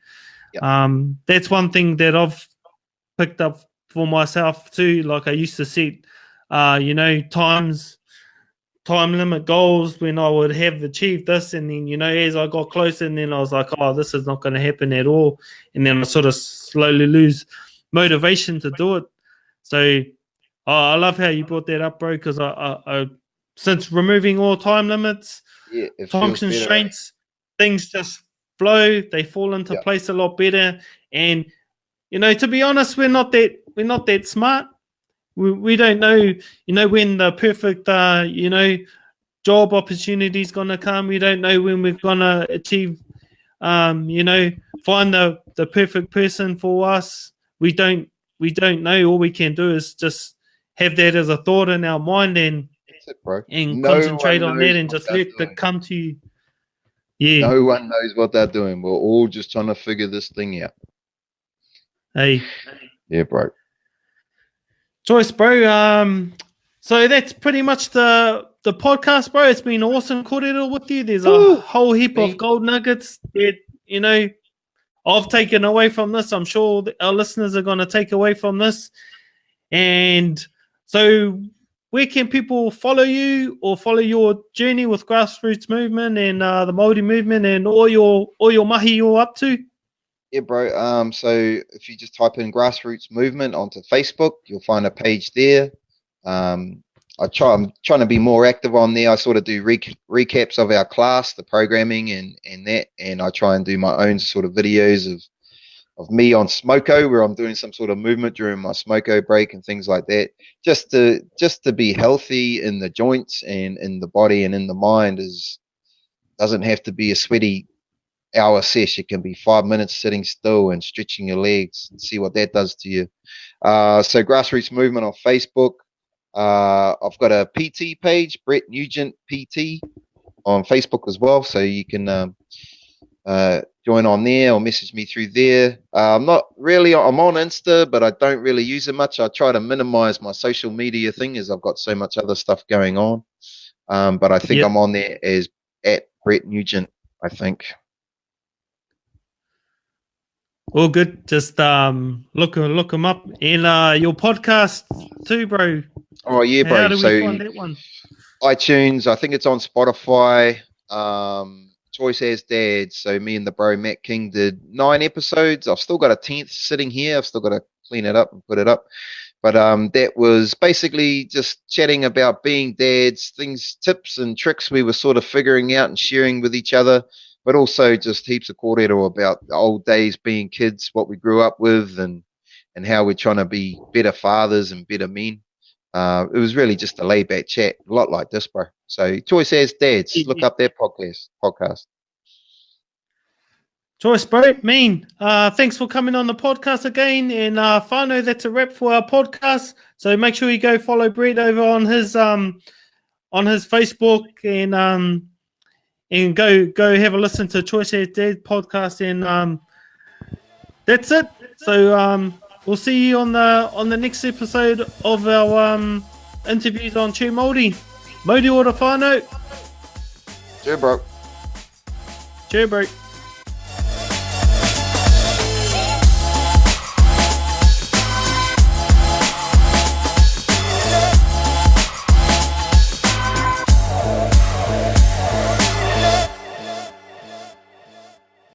That's one thing that I've picked up for myself too. Like, I used to set time limit goals when I would have achieved this, and then as I got closer, and then I was like, oh, this is not going to happen at all, and then I sort of slowly lose motivation to do it. So I love how you brought that up, bro, because I since removing all time limits, time constraints, things just flow, they fall into place a lot better. And to be honest, we're not that smart. We don't know, when the perfect, job opportunity is going to come. We don't know when we're going to achieve, find the perfect person for us. We don't know. All we can do is just have that as a thought in our mind and concentrate on that and just let it come to you. Yeah. No one knows what they're doing. We're all just trying to figure this thing out. Hey. Yeah, bro. Choice, bro. So that's pretty much the podcast, bro. It's been awesome korero with you. There's a whole heap of gold nuggets that I've taken away from this. I'm sure our listeners are going to take away from this. And so, where can people follow you or follow your journey with grassroots movement and the Mauri movement and all your mahi you're up to? Yeah, bro. So if you just type in grassroots movement onto Facebook, you'll find a page there. I'm trying to be more active on there. I sort of do recaps of our class, the programming and that, and I try and do my own sort of videos of me on smoko, where I'm doing some sort of movement during my smoko break and things like that, just to be healthy in the joints and in the body and in the mind. Doesn't have to be a sweaty hour sesh. It can be 5 minutes sitting still and stretching your legs and see what that does to you. So grassroots movement on Facebook. I've got a PT page, Brett Nugent PT, on Facebook as well, so you can join on there or message me through there. I'm on Insta, but I don't really use it much. I try to minimize my social media thing as I've got so much other stuff going on. But I think I'm on there as at Brett Nugent, I think. All good. Just look them up. And your podcast too, bro. Oh yeah, bro. How do we find that one? iTunes. I think it's on Spotify. Choice as Dad. So me and the bro Matt King did 9 episodes. I've still got a 10th sitting here. I've still got to clean it up and put it up. But that was basically just chatting about being dads, tips and tricks we were sort of figuring out and sharing with each other. But also just heaps of korero about the old days being kids, what we grew up with, and how we're trying to be better fathers and better men. It was really just a laid-back chat, a lot like this, bro. So Choice as Dads, look up their podcast. Choice, bro. Thanks for coming on the podcast again. And whānau, that's a wrap for our podcast. So make sure you go follow Brett over on his Facebook and go have a listen to Choice as Dad podcast. And that's it. So we'll see you on the next episode of our interviews on Chur Maori. Mauri ora whānau. Cheers, bro. Cheers, bro.